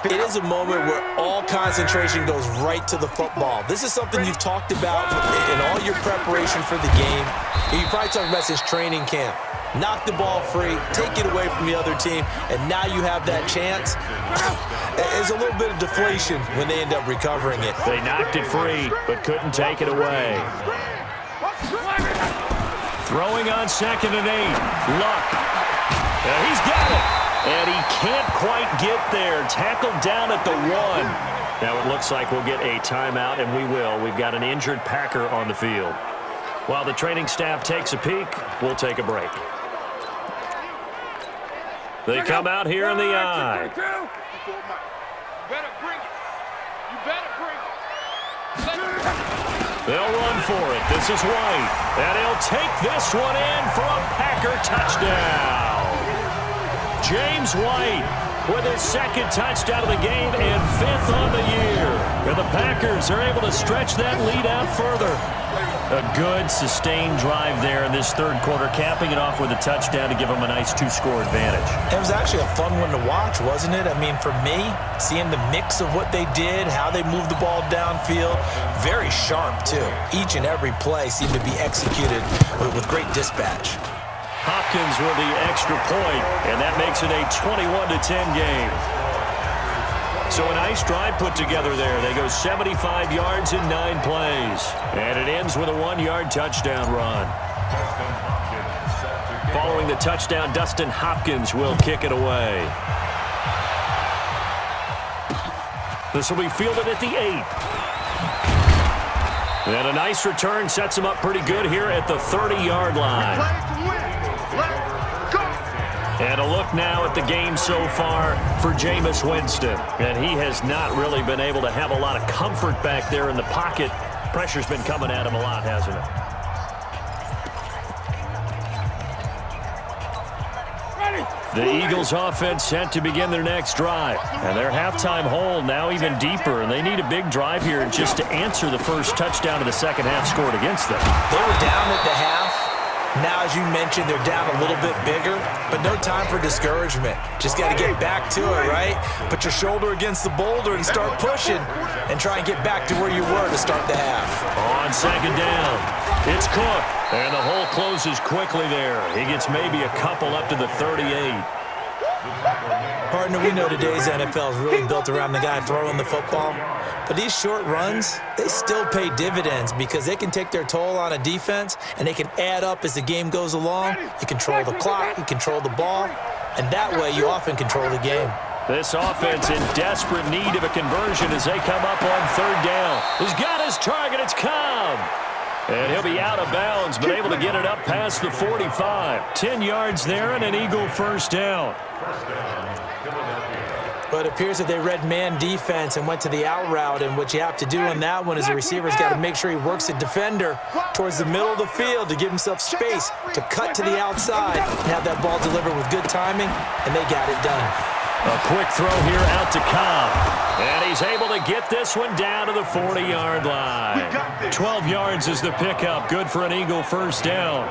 [SPEAKER 4] It is a moment where all concentration goes right to the football. This is something you've talked about in all your preparation for the game. You probably talked about since training camp. Knock the ball free, take it away from the other team, and now you have that chance. There's a little bit of deflation when they end up recovering it.
[SPEAKER 3] They knocked it free, but couldn't take it away. Throwing on 2nd and 8. Luck. And he's got it. And he can't quite get there. Tackled down at the 1. Now it looks like we'll get a timeout, and we will. We've got an injured Packer on the field. While the training staff takes a peek, we'll take a break. They come out here in the eye.
[SPEAKER 5] You better bring it. You better bring it.
[SPEAKER 3] They'll run for it. This is White. And he'll take this one in for a Packer touchdown. James White with his 2nd touchdown of the game and 5th on the year. And the Packers are able to stretch that lead out further. A good, sustained drive there in this 3rd quarter, capping it off with a touchdown to give them a nice 2-score advantage.
[SPEAKER 4] It was actually a fun one to watch, wasn't it? I mean, for me, seeing the mix of what they did, how they moved the ball downfield, very sharp, too. Each and every play seemed to be executed with great dispatch.
[SPEAKER 3] Hopkins with the extra point, and that makes it a 21-10 game. So a nice drive put together there. They go 75 yards in 9 plays. And it ends with a 1-yard touchdown run. Following the touchdown, Dustin Hopkins will kick it away. This will be fielded at the 8. And a nice return sets him up pretty good here at the 30-yard line. And a look now at the game so far for Jameis Winston. And he has not really been able to have a lot of comfort back there in the pocket. Pressure's been coming at him a lot, hasn't it? The Eagles offense set to begin their next drive. And their halftime hole now even deeper. And they need a big drive here just to answer the first touchdown of the second half scored against them.
[SPEAKER 4] They were down at the half. Now, as you mentioned, they're down a little bit bigger, but no time for discouragement. Just got to get back to it, right? Put your shoulder against the boulder and start pushing and try and get back to where you were to start the half.
[SPEAKER 3] On second down, it's Cook, and the hole closes quickly there. He gets maybe a couple up to the 38.
[SPEAKER 4] Partner, we know today's NFL is really built around the guy throwing the football. But these short runs, they still pay dividends because they can take their toll on a defense and they can add up as the game goes along. You control the clock, you control the ball, and that way you often control the game.
[SPEAKER 3] This offense in desperate need of a conversion as they come up on third down. He's got his target, it's Cobb. And he'll be out of bounds, but able to get it up past the 45. 10 yards there and an Eagle first down.
[SPEAKER 4] But it appears that they read man defense and went to the out route, and what you have to do on that one is the receiver's got to make sure he works the defender towards the middle of the field to give himself space to cut to the outside and have that ball delivered with good timing, and they got it done.
[SPEAKER 3] A quick throw here out to Cobb. And he's able to get this one down to the 40-yard line. 12 yards is the pickup. Good for an Eagle first down.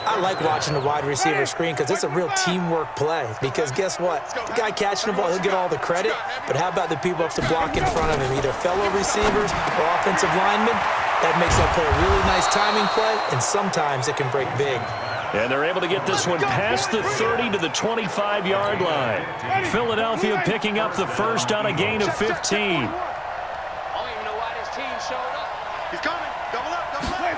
[SPEAKER 4] I like watching the wide receiver screen because it's a real teamwork play. Because guess what? The guy catching the ball, he'll get all the credit. But how about the people up to block in front of him, either fellow receivers or offensive linemen? That makes that play a really nice timing play, and sometimes it can break big.
[SPEAKER 3] And they're able to get this one past the 30 to the 25-yard line. Philadelphia picking up the first on a gain of 15.
[SPEAKER 5] I don't even know why this team showed up. He's coming. Double up, double up.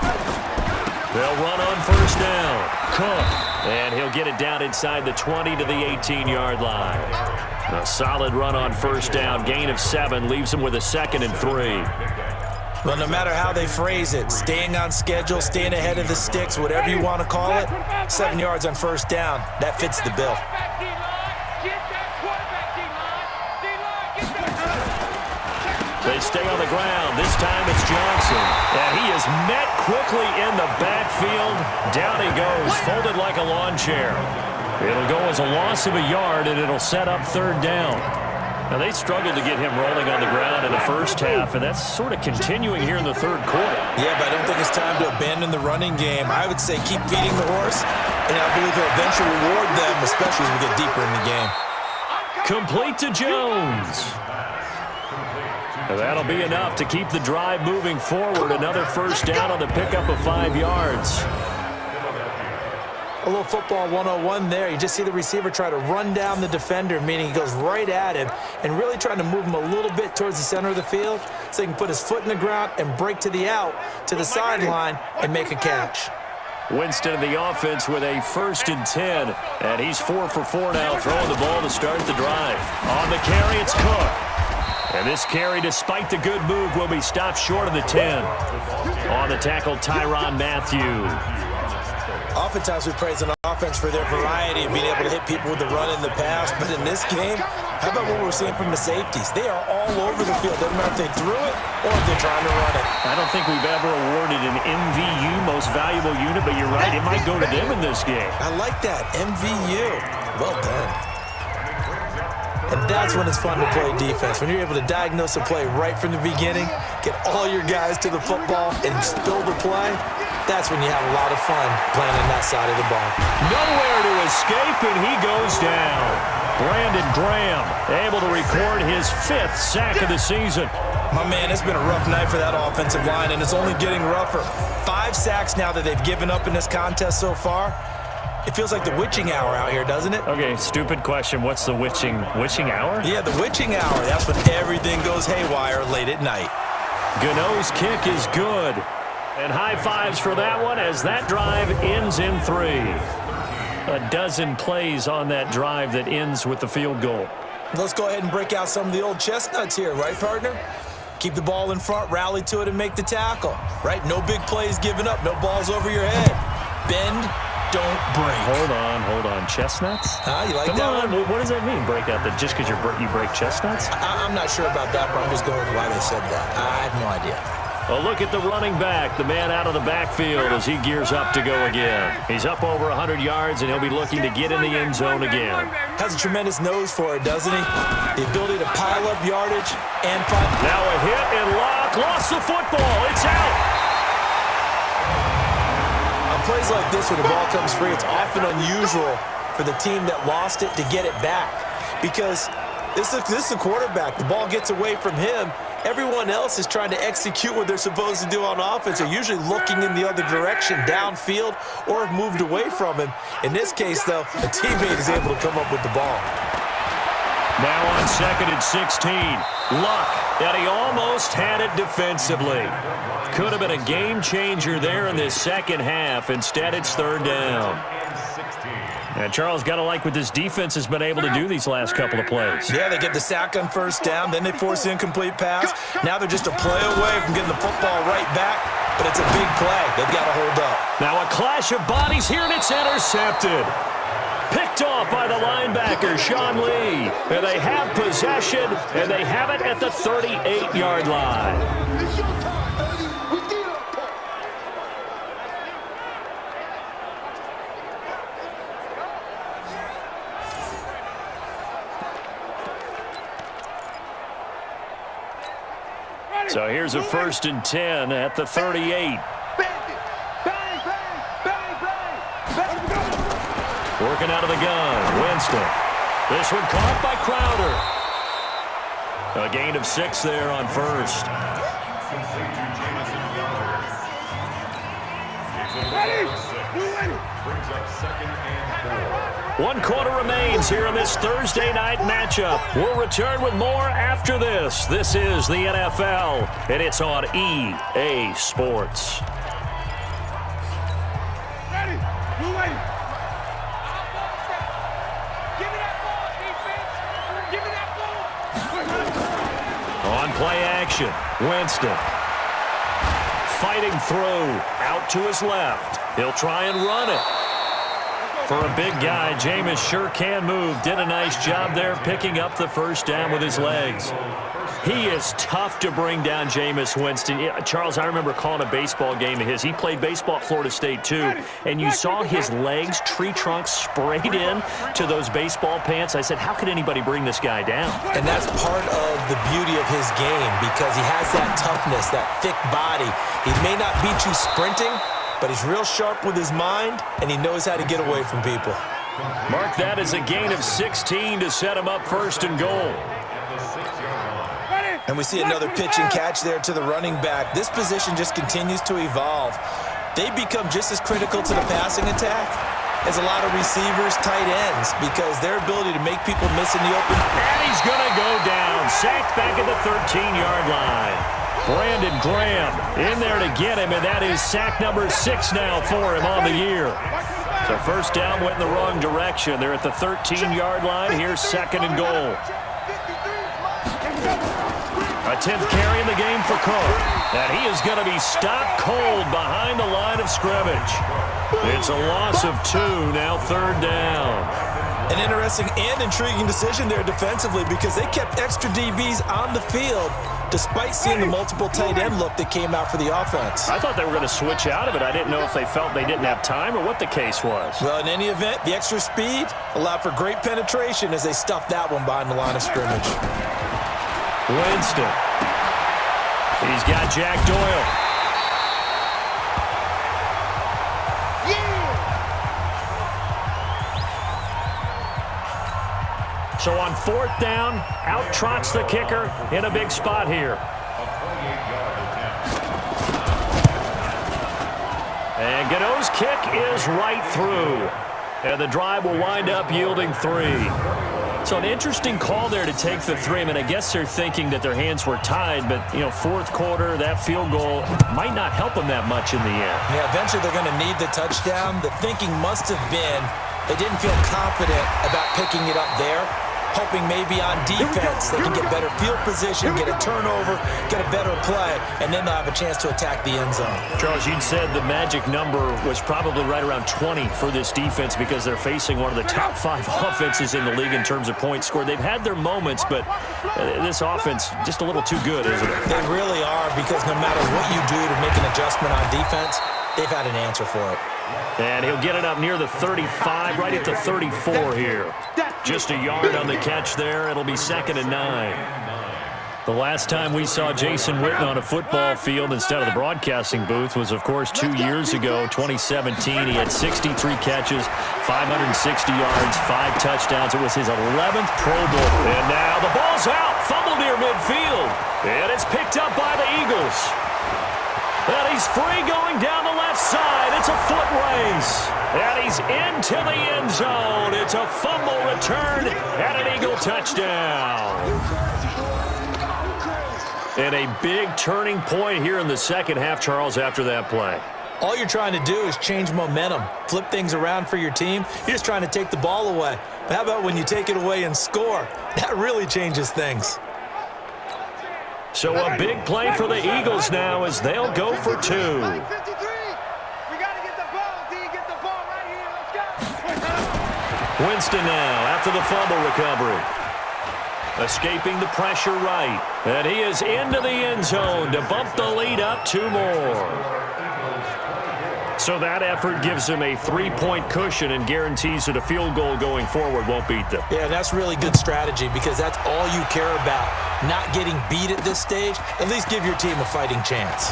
[SPEAKER 3] They'll run on first down. Cook. And he'll get it down inside the 20 to the 18-yard line. A solid run on first down. Gain of 7 leaves him with a 2nd and 3.
[SPEAKER 4] Well, no matter how they phrase it, staying on schedule, staying ahead of the sticks, whatever you want to call it, 7 yards on first down, that fits the bill.
[SPEAKER 3] They stay on the ground. This time it's Johnson. And he is met quickly in the backfield. Down he goes, folded like a lawn chair. It'll go as a loss of a yard, and it'll set up third down. Now, they struggled to get him rolling on the ground in the first half, and that's sort of continuing here in the third quarter.
[SPEAKER 4] Yeah, but I don't think it's time to abandon the running game. I would say keep feeding the horse, and I believe he'll eventually reward them, especially as we get deeper in the game.
[SPEAKER 3] Complete to Jones. That'll be enough to keep the drive moving forward. Another first down on the pickup of 5 yards.
[SPEAKER 4] A little football 101 there. You just see the receiver try to run down the defender, meaning he goes right at him and really trying to move him a little bit towards the center of the field so he can put his foot in the ground and break to the out, to the sideline, and make a catch.
[SPEAKER 3] Winston in the offense with a 1st and 10. And he's 4 for 4 now, throwing the ball to start the drive. On the carry, it's Cook. And this carry, despite the good move, will be stopped short of the 10. On the tackle, Tyrann Mathieu.
[SPEAKER 4] Oftentimes we praise an offense for their variety and being able to hit people with the run in the pass. But in this game, how about what we're seeing from the safeties? They are all over the field. Doesn't matter if they threw it or if they're trying to run it.
[SPEAKER 3] I don't think we've ever awarded an MVU, most valuable unit, but you're right, it might go to them in this game.
[SPEAKER 4] I like that, MVU. Well done. And that's when it's fun to play defense. When you're able to diagnose a play right from the beginning, get all your guys to the football, and spill the play, that's when you have a lot of fun playing on that side of the ball.
[SPEAKER 3] Nowhere to escape, and he goes down. Brandon Graham able to record his 5th sack of the season.
[SPEAKER 4] My man, it's been a rough night for that offensive line, and it's only getting rougher. 5 sacks now that they've given up in this contest so far. It feels like the witching hour out here, doesn't it?
[SPEAKER 3] Okay, stupid question. What's the witching hour?
[SPEAKER 4] Yeah, the witching hour. That's when everything goes haywire late at night.
[SPEAKER 3] Gano's kick is good. And high fives for that one as that drive ends in 3. A dozen plays on that drive that ends with the field goal.
[SPEAKER 4] Let's go ahead and break out some of the old chestnuts here, right, partner? Keep the ball in front, rally to it, and make the tackle, right? No big plays given up, no balls over your head. Bend, don't break.
[SPEAKER 3] Hold on. Chestnuts?
[SPEAKER 4] You like
[SPEAKER 3] Come
[SPEAKER 4] that
[SPEAKER 3] on.
[SPEAKER 4] one?
[SPEAKER 3] What does that mean, break out? That just because you break chestnuts?
[SPEAKER 4] I'm not sure about that, but I'm just going with why they said that. I have no idea.
[SPEAKER 3] A look at the running back, the man out of the backfield as he gears up to go again. He's up over 100 yards, and he'll be looking to get in the end zone again.
[SPEAKER 4] Has a tremendous nose for it, doesn't he? The ability to pile up yardage and find.
[SPEAKER 3] Now a hit and lock. Lost the football. It's out.
[SPEAKER 4] On plays like this where the ball comes free, it's often unusual for the team that lost it to get it back. Because this is a quarterback. The ball gets away from him. Everyone else is trying to execute what they're supposed to do on offense. They're usually looking in the other direction, downfield, or have moved away from him. In this case, though, a teammate is able to come up with the ball.
[SPEAKER 3] Now on 2nd and 16. Luck, and he almost had it defensively. Could have been a game changer there in this second half. Instead, it's 3rd down. And Charles, got to like what this defense has been able to do these last couple of plays.
[SPEAKER 4] Yeah, they get the sack on 1st down, then they force the incomplete pass. Now they're just a play away from getting the football right back, but it's a big play. They've got to hold up.
[SPEAKER 3] Now a clash of bodies here, and it's intercepted. Picked off by the linebacker, Sean Lee. And they have possession, and they have it at the 38-yard line.
[SPEAKER 5] It's your time, baby. We did our part.
[SPEAKER 3] So here's a 1st and 10 at the 38.
[SPEAKER 5] Bang, bang, bang, bang, bang.
[SPEAKER 3] Working out of the gun, Winston. This one caught by Crowder. A gain of 6 there on 1st.
[SPEAKER 5] Ready? You ready?
[SPEAKER 3] 1 quarter remains here in this Thursday night matchup. We'll return with more after this. This is the NFL, and it's on EA Sports.
[SPEAKER 5] Ready? You ready? Give me that ball, defense. Give me that ball.
[SPEAKER 3] On play action, Winston. Fighting through, out to his left. He'll try and run it. For a big guy, Jameis sure can move. Did a nice job there picking up the 1st down with his legs. He is tough to bring down, Jameis Winston. Yeah, Charles, I remember calling a baseball game of his. He played baseball at Florida State, too. And you saw his legs, tree trunks sprayed in to those baseball pants. I said, how could anybody bring this guy down?
[SPEAKER 4] And that's part of the beauty of his game because he has that toughness, that thick body. He may not beat you sprinting, but he's real sharp with his mind, and he knows how to get away from people.
[SPEAKER 3] Mark that as a gain of 16 to set him up 1st and goal.
[SPEAKER 4] And we see another pitch and catch there to the running back. This position just continues to evolve. They become just as critical to the passing attack as a lot of receivers, tight ends, because their ability to make people miss in the open.
[SPEAKER 3] And he's going to go down, sacked back at the 13-yard line. Brandon Graham in there to get him, and that is sack number 6 now for him on the year. So 1st down went in the wrong direction. They're at the 13-yard line. Here's 2nd and goal. A 10th carry in the game for Cook. And he is going to be stopped cold behind the line of scrimmage. It's a loss of 2, now 3rd down.
[SPEAKER 4] An interesting and intriguing decision there defensively because they kept extra DBs on the field despite seeing the multiple tight end look that came out for the offense.
[SPEAKER 3] I thought they were going to switch out of it. I didn't know if they felt they didn't have time or what the case was.
[SPEAKER 4] Well, in any event, the extra speed allowed for great penetration as they stuffed that one behind the line of scrimmage.
[SPEAKER 3] Winston. He's got Jack Doyle. So on 4th down, out trots the kicker in a big spot here. And Godot's kick is right through. And the drive will wind up yielding 3. So an interesting call there to take the 3. I mean, I guess they're thinking that their hands were tied, but, 4th quarter, that field goal might not help them that much in the end.
[SPEAKER 4] Yeah, eventually they're going to need the touchdown. The thinking must have been they didn't feel confident about picking it up there, hoping maybe on defense they can get better field position, get a turnover, get a better play, and then they'll have a chance to attack the end zone.
[SPEAKER 3] Charles, you'd said the magic number was probably right around 20 for this defense because they're facing one of the top 5 offenses in the league in terms of points scored. They've had their moments, but this offense just a little too good, isn't it?
[SPEAKER 4] They really are, because no matter what you do to make an adjustment on defense, they've had an answer for it.
[SPEAKER 3] And he'll get it up near the 35, right at the 34 here. Just a yard on the catch there. It'll be 2nd and 9. The last time we saw Jason Witten on a football field instead of the broadcasting booth was, of course, 2 years ago, 2017. He had 63 catches, 560 yards, 5 touchdowns. It was his 11th Pro Bowl. And now the ball's out, fumbled near midfield. And it's picked up by the Eagles. And he's free going down the left side. It's a foot race. And he's into the end zone. It's a fumble return and an Eagle touchdown. And a big turning point here in the second half, Charles, after that play.
[SPEAKER 4] All you're trying to do is change momentum, flip things around for your team. You're just trying to take the ball away. But how about when you take it away and score? That really changes things.
[SPEAKER 3] So a big play for the Eagles now as they'll go for 2.
[SPEAKER 5] We got to get the ball, D. Get the ball right here. Let's go.
[SPEAKER 3] Winston now after the fumble recovery. Escaping the pressure right. And he is into the end zone to bump the lead up 2 more. So that effort gives him a 3-point cushion and guarantees that a field goal going forward won't beat them.
[SPEAKER 4] Yeah, that's really good strategy because that's all you care about. Not getting beat at this stage. At least give your team a fighting chance.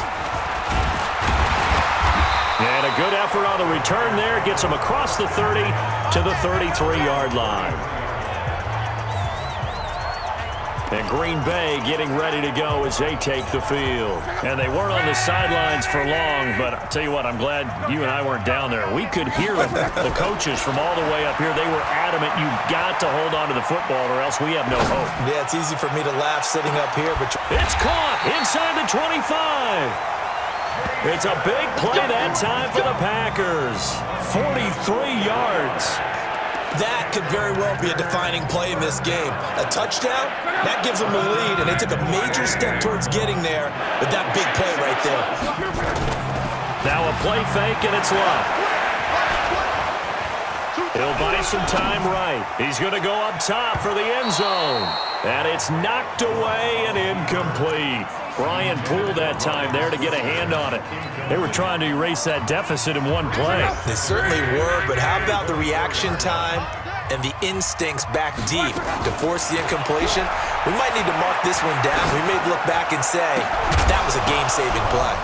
[SPEAKER 3] And a good effort on the return there. Gets him across the 30 to the 33-yard line. And Green Bay getting ready to go as they take the field. And they weren't on the sidelines for long, but I'll tell you what, I'm glad you and I weren't down there. We could hear the coaches from all the way up here. They were adamant, you've got to hold on to the football or else we have no hope.
[SPEAKER 4] Yeah, it's easy for me to laugh sitting up here, but
[SPEAKER 3] it's caught inside the 25. It's a big play that time for the Packers. 43 yards.
[SPEAKER 4] That could very well be a defining play in this game. A touchdown, that gives them the lead, and they took a major step towards getting there with that big play right there.
[SPEAKER 3] Now a play fake, and it's Love. He'll buy some time right. He's going to go up top for the end zone. And it's knocked away and incomplete. Brian Poole that time there to get a hand on it. They were trying to erase that deficit in one play.
[SPEAKER 4] They certainly were, but how about the reaction time and the instincts back deep to force the incompletion? We might need to mark this one down. We may look back and say, that was a game-saving play.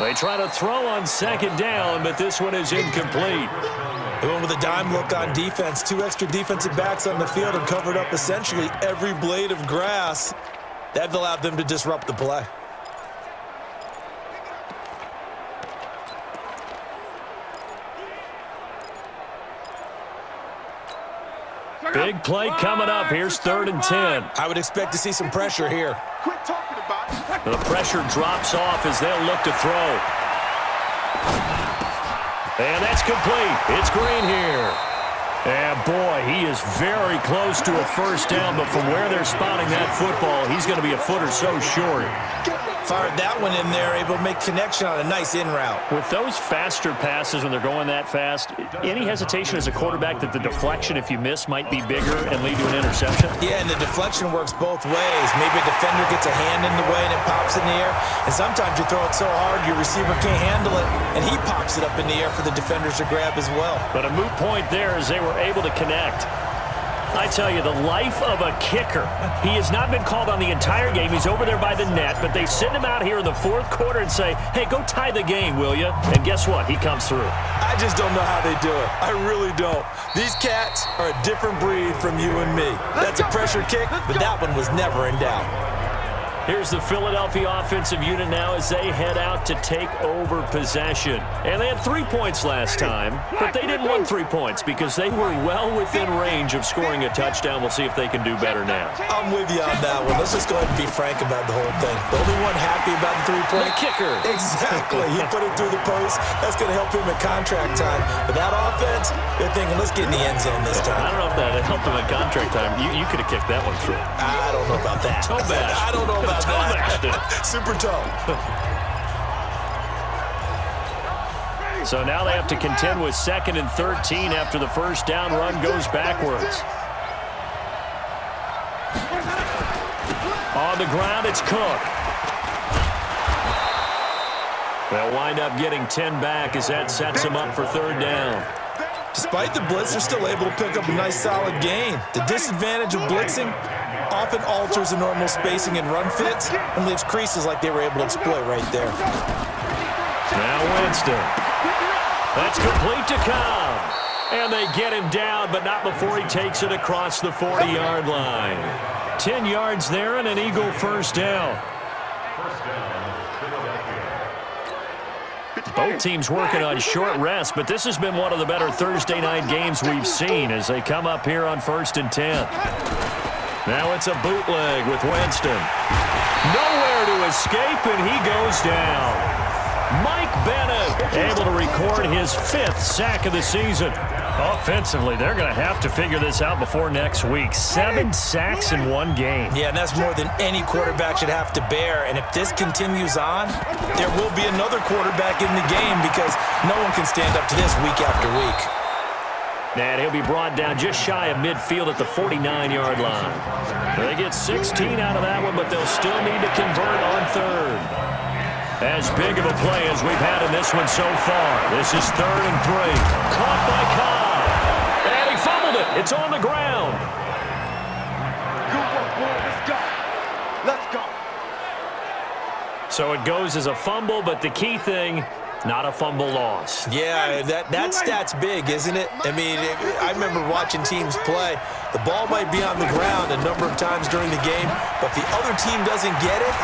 [SPEAKER 3] They try to throw on 2nd down, but this one is incomplete.
[SPEAKER 4] They went with a dime look on defense. 2 extra defensive backs on the field and covered up essentially every blade of grass. That allowed them to disrupt the play.
[SPEAKER 3] Big play coming up. Here's 3rd and 10.
[SPEAKER 4] I would expect to see some pressure here.
[SPEAKER 5] Quit talking about it.
[SPEAKER 3] The pressure drops off as they'll look to throw. And that's complete. It's Green here. And, boy, he is very close to a first down, but from where they're spotting that football, he's going to be a foot or so short.
[SPEAKER 4] Fired that one in there, able to make connection on a nice in route.
[SPEAKER 3] With those faster passes when they're going that fast, any hesitation as a quarterback that the deflection, if you miss, might be bigger and lead to an interception?
[SPEAKER 4] Yeah, and the deflection works both ways. Maybe a defender gets a hand in the way and it pops in the air. And sometimes you throw it so hard your receiver can't handle it, and he pops it up in the air for the defenders to grab as well.
[SPEAKER 3] But a moot point there as they were able to connect. I tell you, the life of a kicker. He has not been called on the entire game. He's over there by the net, but they send him out here in the 4th quarter and say, hey, go tie the game, will you? And guess what? He comes through.
[SPEAKER 4] I just don't know how they do it. I really don't. These cats are a different breed from you and me. That's a pressure kick, but that one was never in doubt.
[SPEAKER 3] Here's the Philadelphia offensive unit now as they head out to take over possession. And they had 3 points last time, but they didn't want 3 points because they were well within range of scoring a touchdown. We'll see if they can do better now.
[SPEAKER 4] I'm with you on that one. Let's just go ahead and be frank about the whole thing. The only one happy about the 3-point?
[SPEAKER 3] The kicker.
[SPEAKER 4] Exactly. He put it through the post. That's going to help him at contract time. But that offense, they're thinking, let's get in the end zone this time.
[SPEAKER 3] I don't know if that helped him at contract time. You could have kicked that one through.
[SPEAKER 4] I don't know about that.
[SPEAKER 3] Toe bash.
[SPEAKER 4] I don't know about that. Super toe.
[SPEAKER 3] So now they have to contend with 2nd and 13 after the first down run goes backwards. On the ground, it's Cook. They'll wind up getting 10 back as that sets them up for 3rd down.
[SPEAKER 4] Despite the blitz, they're still able to pick up a nice solid gain. The disadvantage of blitzing often alters the normal spacing and run fits and leaves creases like they were able to exploit right there.
[SPEAKER 3] Now Winston. That's complete to Cobb. And they get him down, but not before he takes it across the 40-yard line. 10 yards there and an Eagle first down. Both teams working on short rest, but this has been one of the better Thursday night games we've seen as they come up here on 1st and 10. Now it's a bootleg with Winston. Nowhere to escape, and he goes down. Mike Bennett able to record his 5th sack of the season. Offensively, they're going to have to figure this out before next week. 7 sacks in one game.
[SPEAKER 4] Yeah, and that's more than any quarterback should have to bear. And if this continues on, there will be another quarterback in the game because no one can stand up to this week after week.
[SPEAKER 3] And he'll be brought down just shy of midfield at the 49-yard line. They get 16 out of that one, but they'll still need to convert on 3rd. As big of a play as we've had in this one so far. This is 3rd and 3. Caught by Cobb. And he fumbled it. It's on the ground.
[SPEAKER 5] Good work, boy. Let's go.
[SPEAKER 3] So it goes as a fumble, but the key thing, not a fumble loss.
[SPEAKER 4] Yeah, that stat's big, isn't it? I mean, I remember watching teams play. The ball might be on the ground a number of times during the game, but if the other team doesn't get it,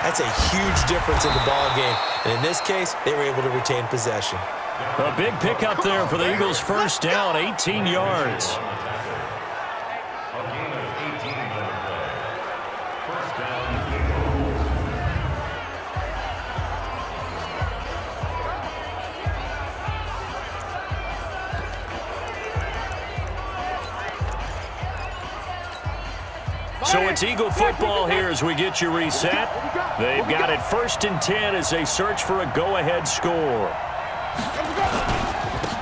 [SPEAKER 4] that's a huge difference in the ball game. And in this case, they were able to retain possession.
[SPEAKER 3] A big pickup there for the Eagles' first down, 18 yards. So it's Eagle football here as we get you reset. They've got it 1st and 10 as they search for a go-ahead score.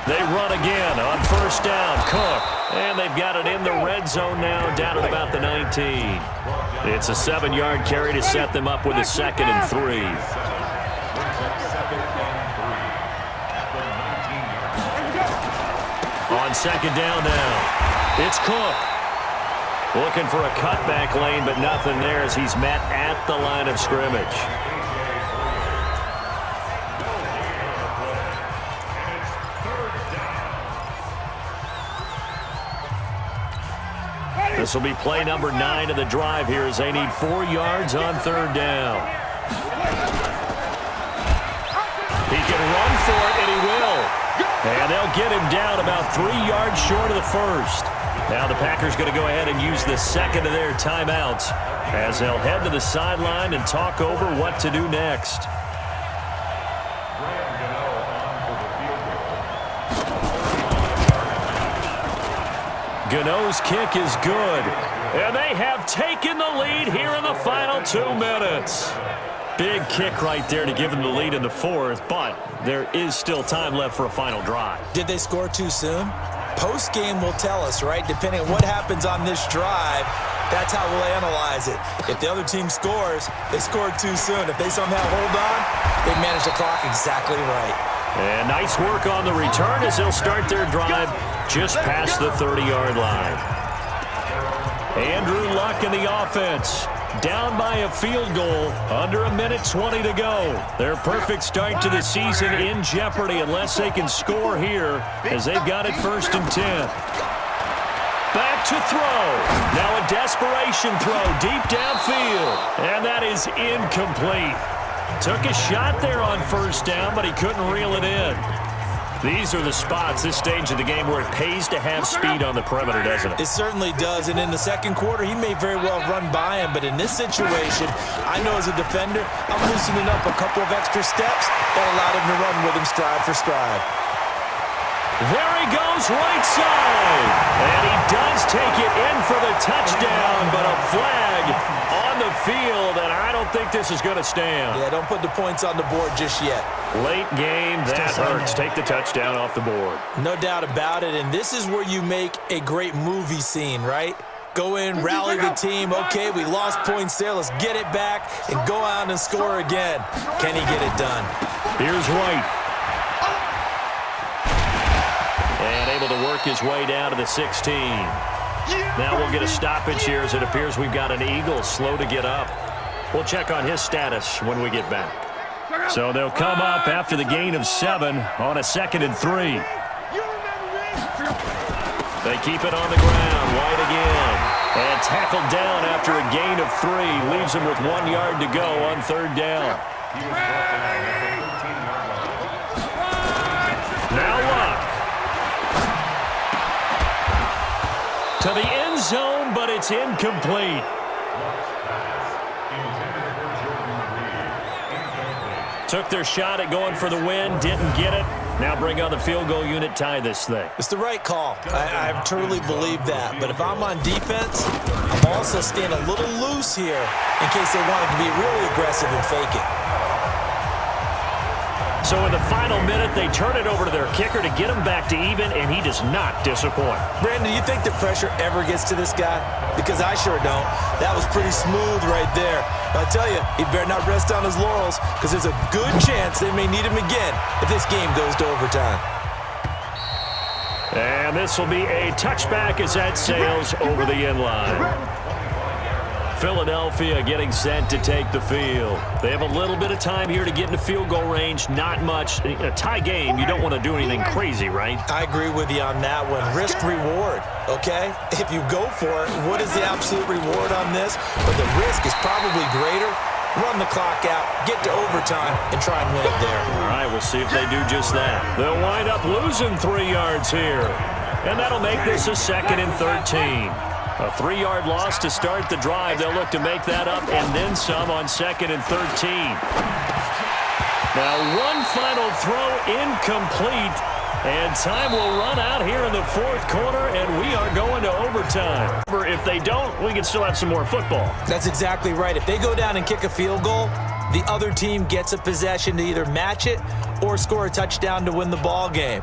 [SPEAKER 3] They run again on 1st down. Cook. And they've got it in the red zone now down at about the 19. It's a 7-yard carry to set them up with a 2nd and 3. On 2nd down now. It's Cook. Looking for a cutback lane, but nothing there as he's met at the line of scrimmage. This will be play number 9 of the drive here as they need 4 yards on 3rd down. He can run for it, and he will. And they'll get him down about 3 yards short of the first. Now the Packers going to go ahead and use the 2nd of their timeouts as they'll head to the sideline and talk over what to do next. Gano's kick is good. And they have taken the lead here in the final 2 minutes. Big kick right there to give them the lead in the 4th, but there is still time left for a final drive.
[SPEAKER 4] Did they score too soon? Post-game will tell us, right? Depending on what happens on this drive, that's how we'll analyze it. If the other team scores, they scored too soon. If they somehow hold on, they manage the clock exactly right.
[SPEAKER 3] And nice work on the return as they'll start their drive just past the 30-yard line. Andrew Luck in the offense. Down by a field goal, under 1:20 to go. Their perfect start to the season in jeopardy unless they can score here as they've got it 1st and 10. Back to throw. Now a desperation throw deep downfield. And that is incomplete. Took a shot there on 1st down, but he couldn't reel it in. These are the spots, this stage of the game, where it pays to have speed on the perimeter, doesn't it?
[SPEAKER 4] It certainly does, and in the 2nd quarter, he may very well run by him, but in this situation, I know as a defender, I'm loosening up a couple of extra steps that allowed him to run with him stride for stride.
[SPEAKER 3] There he goes, right side. And he does take it in for the touchdown, but a flag on the field, and I don't think this is going to stand.
[SPEAKER 4] Yeah, don't put the points on the board just yet.
[SPEAKER 3] Late game, that hurts. Take the touchdown off the board.
[SPEAKER 4] No doubt about it, and this is where you make a great movie scene, right? Go in, rally the team. Okay, we lost points there. Let's get it back and go out and score again. Can he get it done?
[SPEAKER 3] Here's White. And able to work his way down to the 16. Now we'll get a stoppage here as it appears we've got an Eagle slow to get up. We'll check on his status when we get back. So they'll come up after the gain of 7 on a 2nd and 3. They keep it on the ground. White again. And tackled down after a gain of 3. Leaves him with 1 yard to go on 3rd down. Now Luck. To the end zone, but it's incomplete. Took their shot at going for the win, didn't get it. Now bring on the field goal unit, tie this thing.
[SPEAKER 4] It's the right call. I truly believe that. But if I'm on defense, I'm also staying a little loose here in case they wanted to be really aggressive and fake it.
[SPEAKER 3] So in the final minute, they turn it over to their kicker to get him back to even, and he does not disappoint.
[SPEAKER 4] Brandon, do you think the pressure ever gets to this guy? Because I sure don't. That was pretty smooth right there. I tell you, he better not rest on his laurels because there's a good chance they may need him again if this game goes to overtime.
[SPEAKER 3] And this will be a touchback as that sails over the end line. Philadelphia getting set to take the field. They have a little bit of time here to get into field goal range. Not much. A tie game, you don't want to do anything crazy, right?
[SPEAKER 4] I agree with you on that one. Risk reward, okay? If you go for it, what is the absolute reward on this? But the risk is probably greater. Run the clock out, get to overtime, and try and win it there.
[SPEAKER 3] All right, we'll see if they do just that. They'll wind up losing 3 yards here. And that'll make this a 2nd and 13. A 3-yard loss to start the drive. They'll look to make that up and then some on 2nd and 13. Now one final throw incomplete. And time will run out here in the 4th quarter, and we are going to overtime. If they don't, we can still have some more football.
[SPEAKER 4] That's exactly right. If they go down and kick a field goal, the other team gets a possession to either match it or score a touchdown to win the ball game.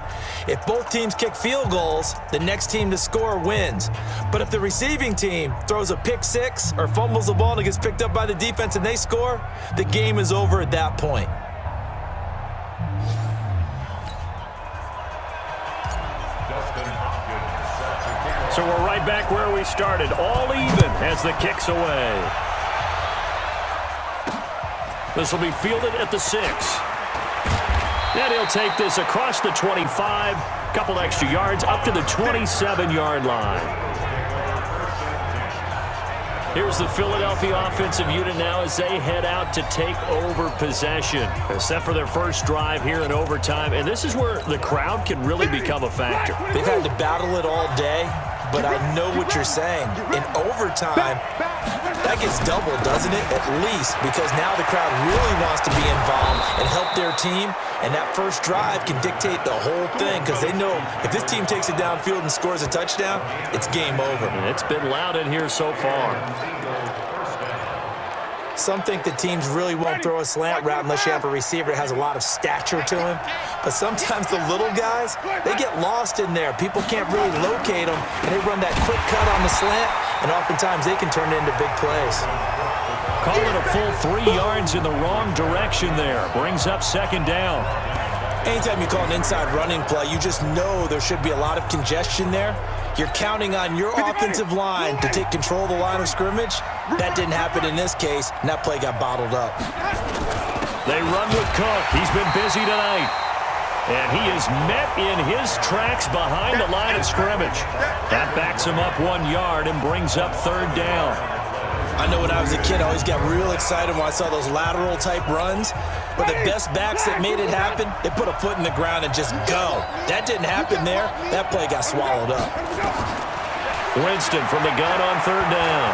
[SPEAKER 4] If both teams kick field goals, the next team to score wins. But if the receiving team throws a pick 6 or fumbles the ball and it gets picked up by the defense and they score, the game is over at that point.
[SPEAKER 3] So we're right back where we started, all even as the kick's away. This will be fielded at the 6. And he'll take this across the 25, couple extra yards, up to the 27-yard line. Here's the Philadelphia offensive unit now as they head out to take over possession. They're set for their first drive here in overtime, and this is where the crowd can really become a factor.
[SPEAKER 4] They've had to battle it all day, but I know what you're saying. In overtime, that gets doubled, doesn't it? At least, because now the crowd really wants to be involved and help their team, and that first drive can dictate the whole thing because they know if this team takes it downfield and scores a touchdown, it's game over.
[SPEAKER 3] And it's been loud in here so far.
[SPEAKER 4] Some think that teams really won't throw a slant route unless you have a receiver that has a lot of stature to him. But sometimes the little guys, they get lost in there. People can't really locate them, and they run that quick cut on the slant, and oftentimes they can turn it into big plays.
[SPEAKER 3] Call it a full 3 yards in the wrong direction there. Brings up 2nd down.
[SPEAKER 4] Anytime you call an inside running play, you just know there should be a lot of congestion there. You're counting on your offensive line to take control of the line of scrimmage. That didn't happen in this case, and that play got bottled up.
[SPEAKER 3] They run with Cook. He's been busy tonight. And he is met in his tracks behind the line of scrimmage. That backs him up 1 yard and brings up 3rd down.
[SPEAKER 4] I know when I was a kid, I always got real excited when I saw those lateral-type runs. But the best backs that made it happen, they put a foot in the ground and just go. That didn't happen there. That play got swallowed up.
[SPEAKER 3] Winston from the gun on 3rd down.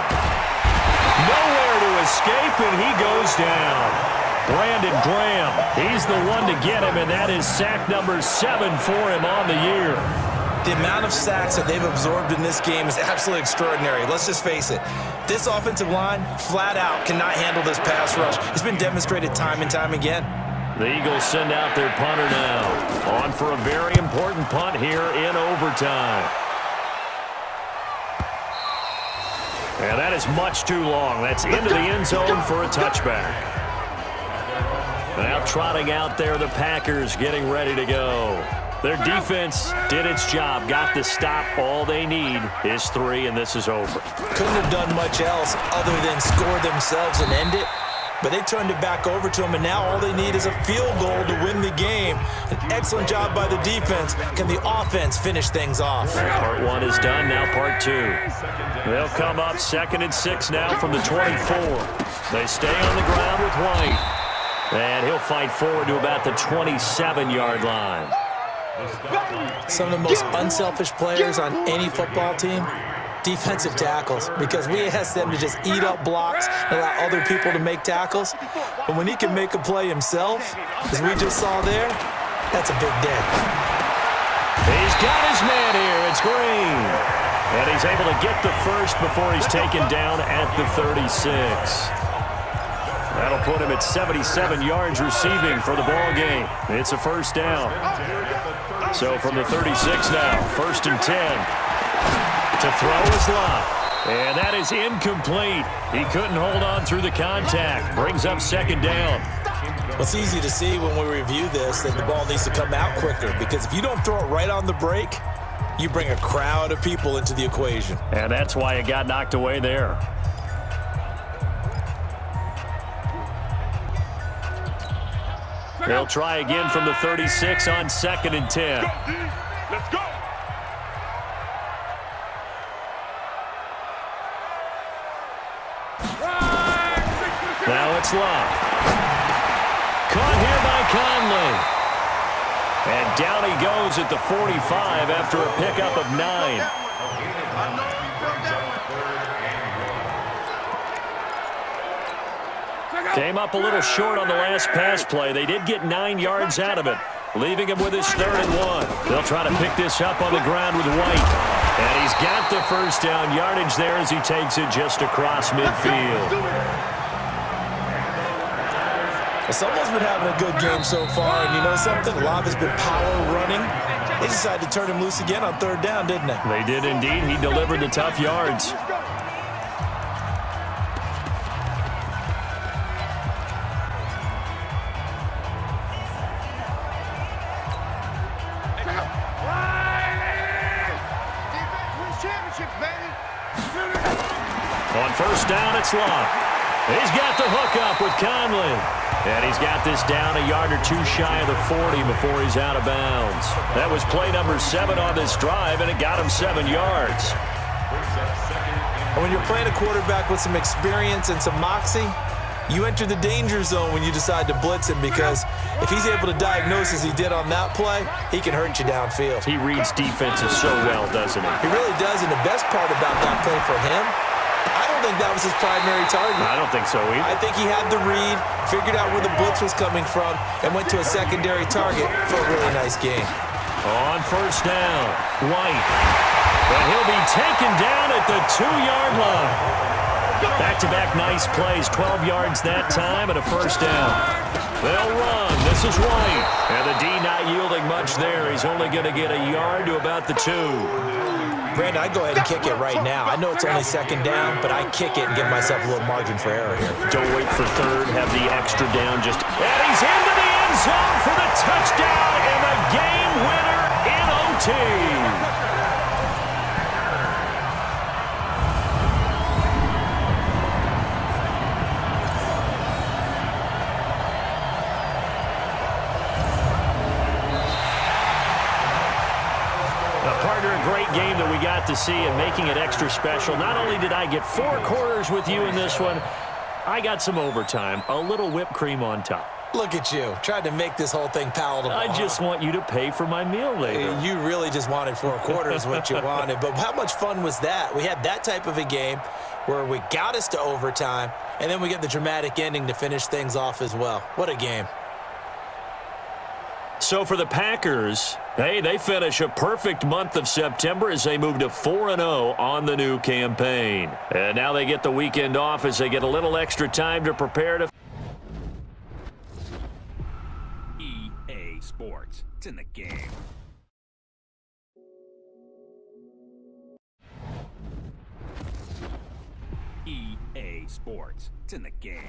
[SPEAKER 3] Nowhere to escape, and he goes down. Brandon Graham, he's the one to get him, and that is sack number 7 for him on the year.
[SPEAKER 4] The amount of sacks that they've absorbed in this game is absolutely extraordinary. Let's just face it. This offensive line, flat out, cannot handle this pass rush. It's been demonstrated time and time again.
[SPEAKER 3] The Eagles send out their punter now. On for a very important punt here in overtime. And that is much too long. That's into the end zone for a touchback. Now trotting out there, the Packers getting ready to go. Their defense did its job, got the stop. All they need is 3, and this is over.
[SPEAKER 4] Couldn't have done much else other than score themselves and end it. But they turned it back over to them, and now all they need is a field goal to win the game. An excellent job by the defense. Can the offense finish things off?
[SPEAKER 3] Part 1 is done, now part 2. They'll come up 2nd and 6 now from the 24. They stay on the ground with White. And he'll fight forward to about the 27-yard line.
[SPEAKER 4] Some of the most unselfish players on any football team, defensive tackles, because we ask them to just eat up blocks and allow other people to make tackles. But when he can make a play himself, as we just saw there, that's a big day.
[SPEAKER 3] He's got his man here. It's Green. And he's able to get the first before he's taken down at the 36. That'll put him at 77 yards receiving for the ball game. It's a first down. So from the 36 now, 1st and 10. To throw is Lott. And that is incomplete. He couldn't hold on through the contact. Brings up 2nd down.
[SPEAKER 4] Well, it's easy to see when we review this that the ball needs to come out quicker, because if you don't throw it right on the break, you bring a crowd of people into the equation.
[SPEAKER 3] And that's why it got knocked away there. They'll try again from the 36 on 2nd and 10.
[SPEAKER 5] Let's go.
[SPEAKER 3] Now it's Lott. Caught here by Conley. And down he goes at the 45 after a pickup of 9. Came up a little short on the last pass play. They did get 9 yards out of it, leaving him with his 3rd and 1. They'll try to pick this up on the ground with White. And he's got the first down yardage there as he takes it just across midfield.
[SPEAKER 4] Someone's been having a good game so far, and you know something? Lott has been power running. They decided to turn him loose again on 3rd down, didn't they?
[SPEAKER 3] They did indeed. He delivered the tough yards. On 1st down, it's Lott. He's got the hookup with Conley. And he's got this down a yard or 2 shy of the 40 before he's out of bounds. That was play number 7 on this drive, and it got him 7 yards.
[SPEAKER 4] And when you're playing a quarterback with some experience and some moxie, you enter the danger zone when you decide to blitz him, because if he's able to diagnose as he did on that play, he can hurt you downfield.
[SPEAKER 3] He reads defenses so well, doesn't he?
[SPEAKER 4] He really does, and the best part about that play for him, I don't think that was his primary target.
[SPEAKER 3] I don't think so either.
[SPEAKER 4] I think he had the read, figured out where the blitz was coming from, and went to a secondary target for a really nice game.
[SPEAKER 3] On 1st down, White. But he'll be taken down at the 2-yard line. Back-to-back nice plays, 12 yards that time, and a 1st down. They'll run. This is White. And the D not yielding much there. He's only going to get a yard to about the 2.
[SPEAKER 4] Brandon, I'd go ahead and kick it right now. I know it's only 2nd down, but I kick it and give myself a little margin for error here.
[SPEAKER 3] Don't wait for 3rd. Have the extra down. And he's into the end zone for the touchdown and the game winner in OT. A great game that we got to see, and making it extra special. Not only did I get 4 quarters with you in this one, I got some overtime, a little whipped cream on top.
[SPEAKER 4] Look at you, trying to make this whole thing palatable.
[SPEAKER 3] I just want you to pay for my meal later.
[SPEAKER 4] You really just wanted 4 quarters what you wanted. But how much fun was that? We had that type of a game where we got us to overtime, and then we get the dramatic ending to finish things off as well. What a game.
[SPEAKER 3] So for the Packers, hey, they finish a perfect month of September as they move to 4-0 on the new campaign. And now they get the weekend off as they get a little extra time to prepare to...
[SPEAKER 1] EA Sports. It's in the game. EA Sports. It's in the game.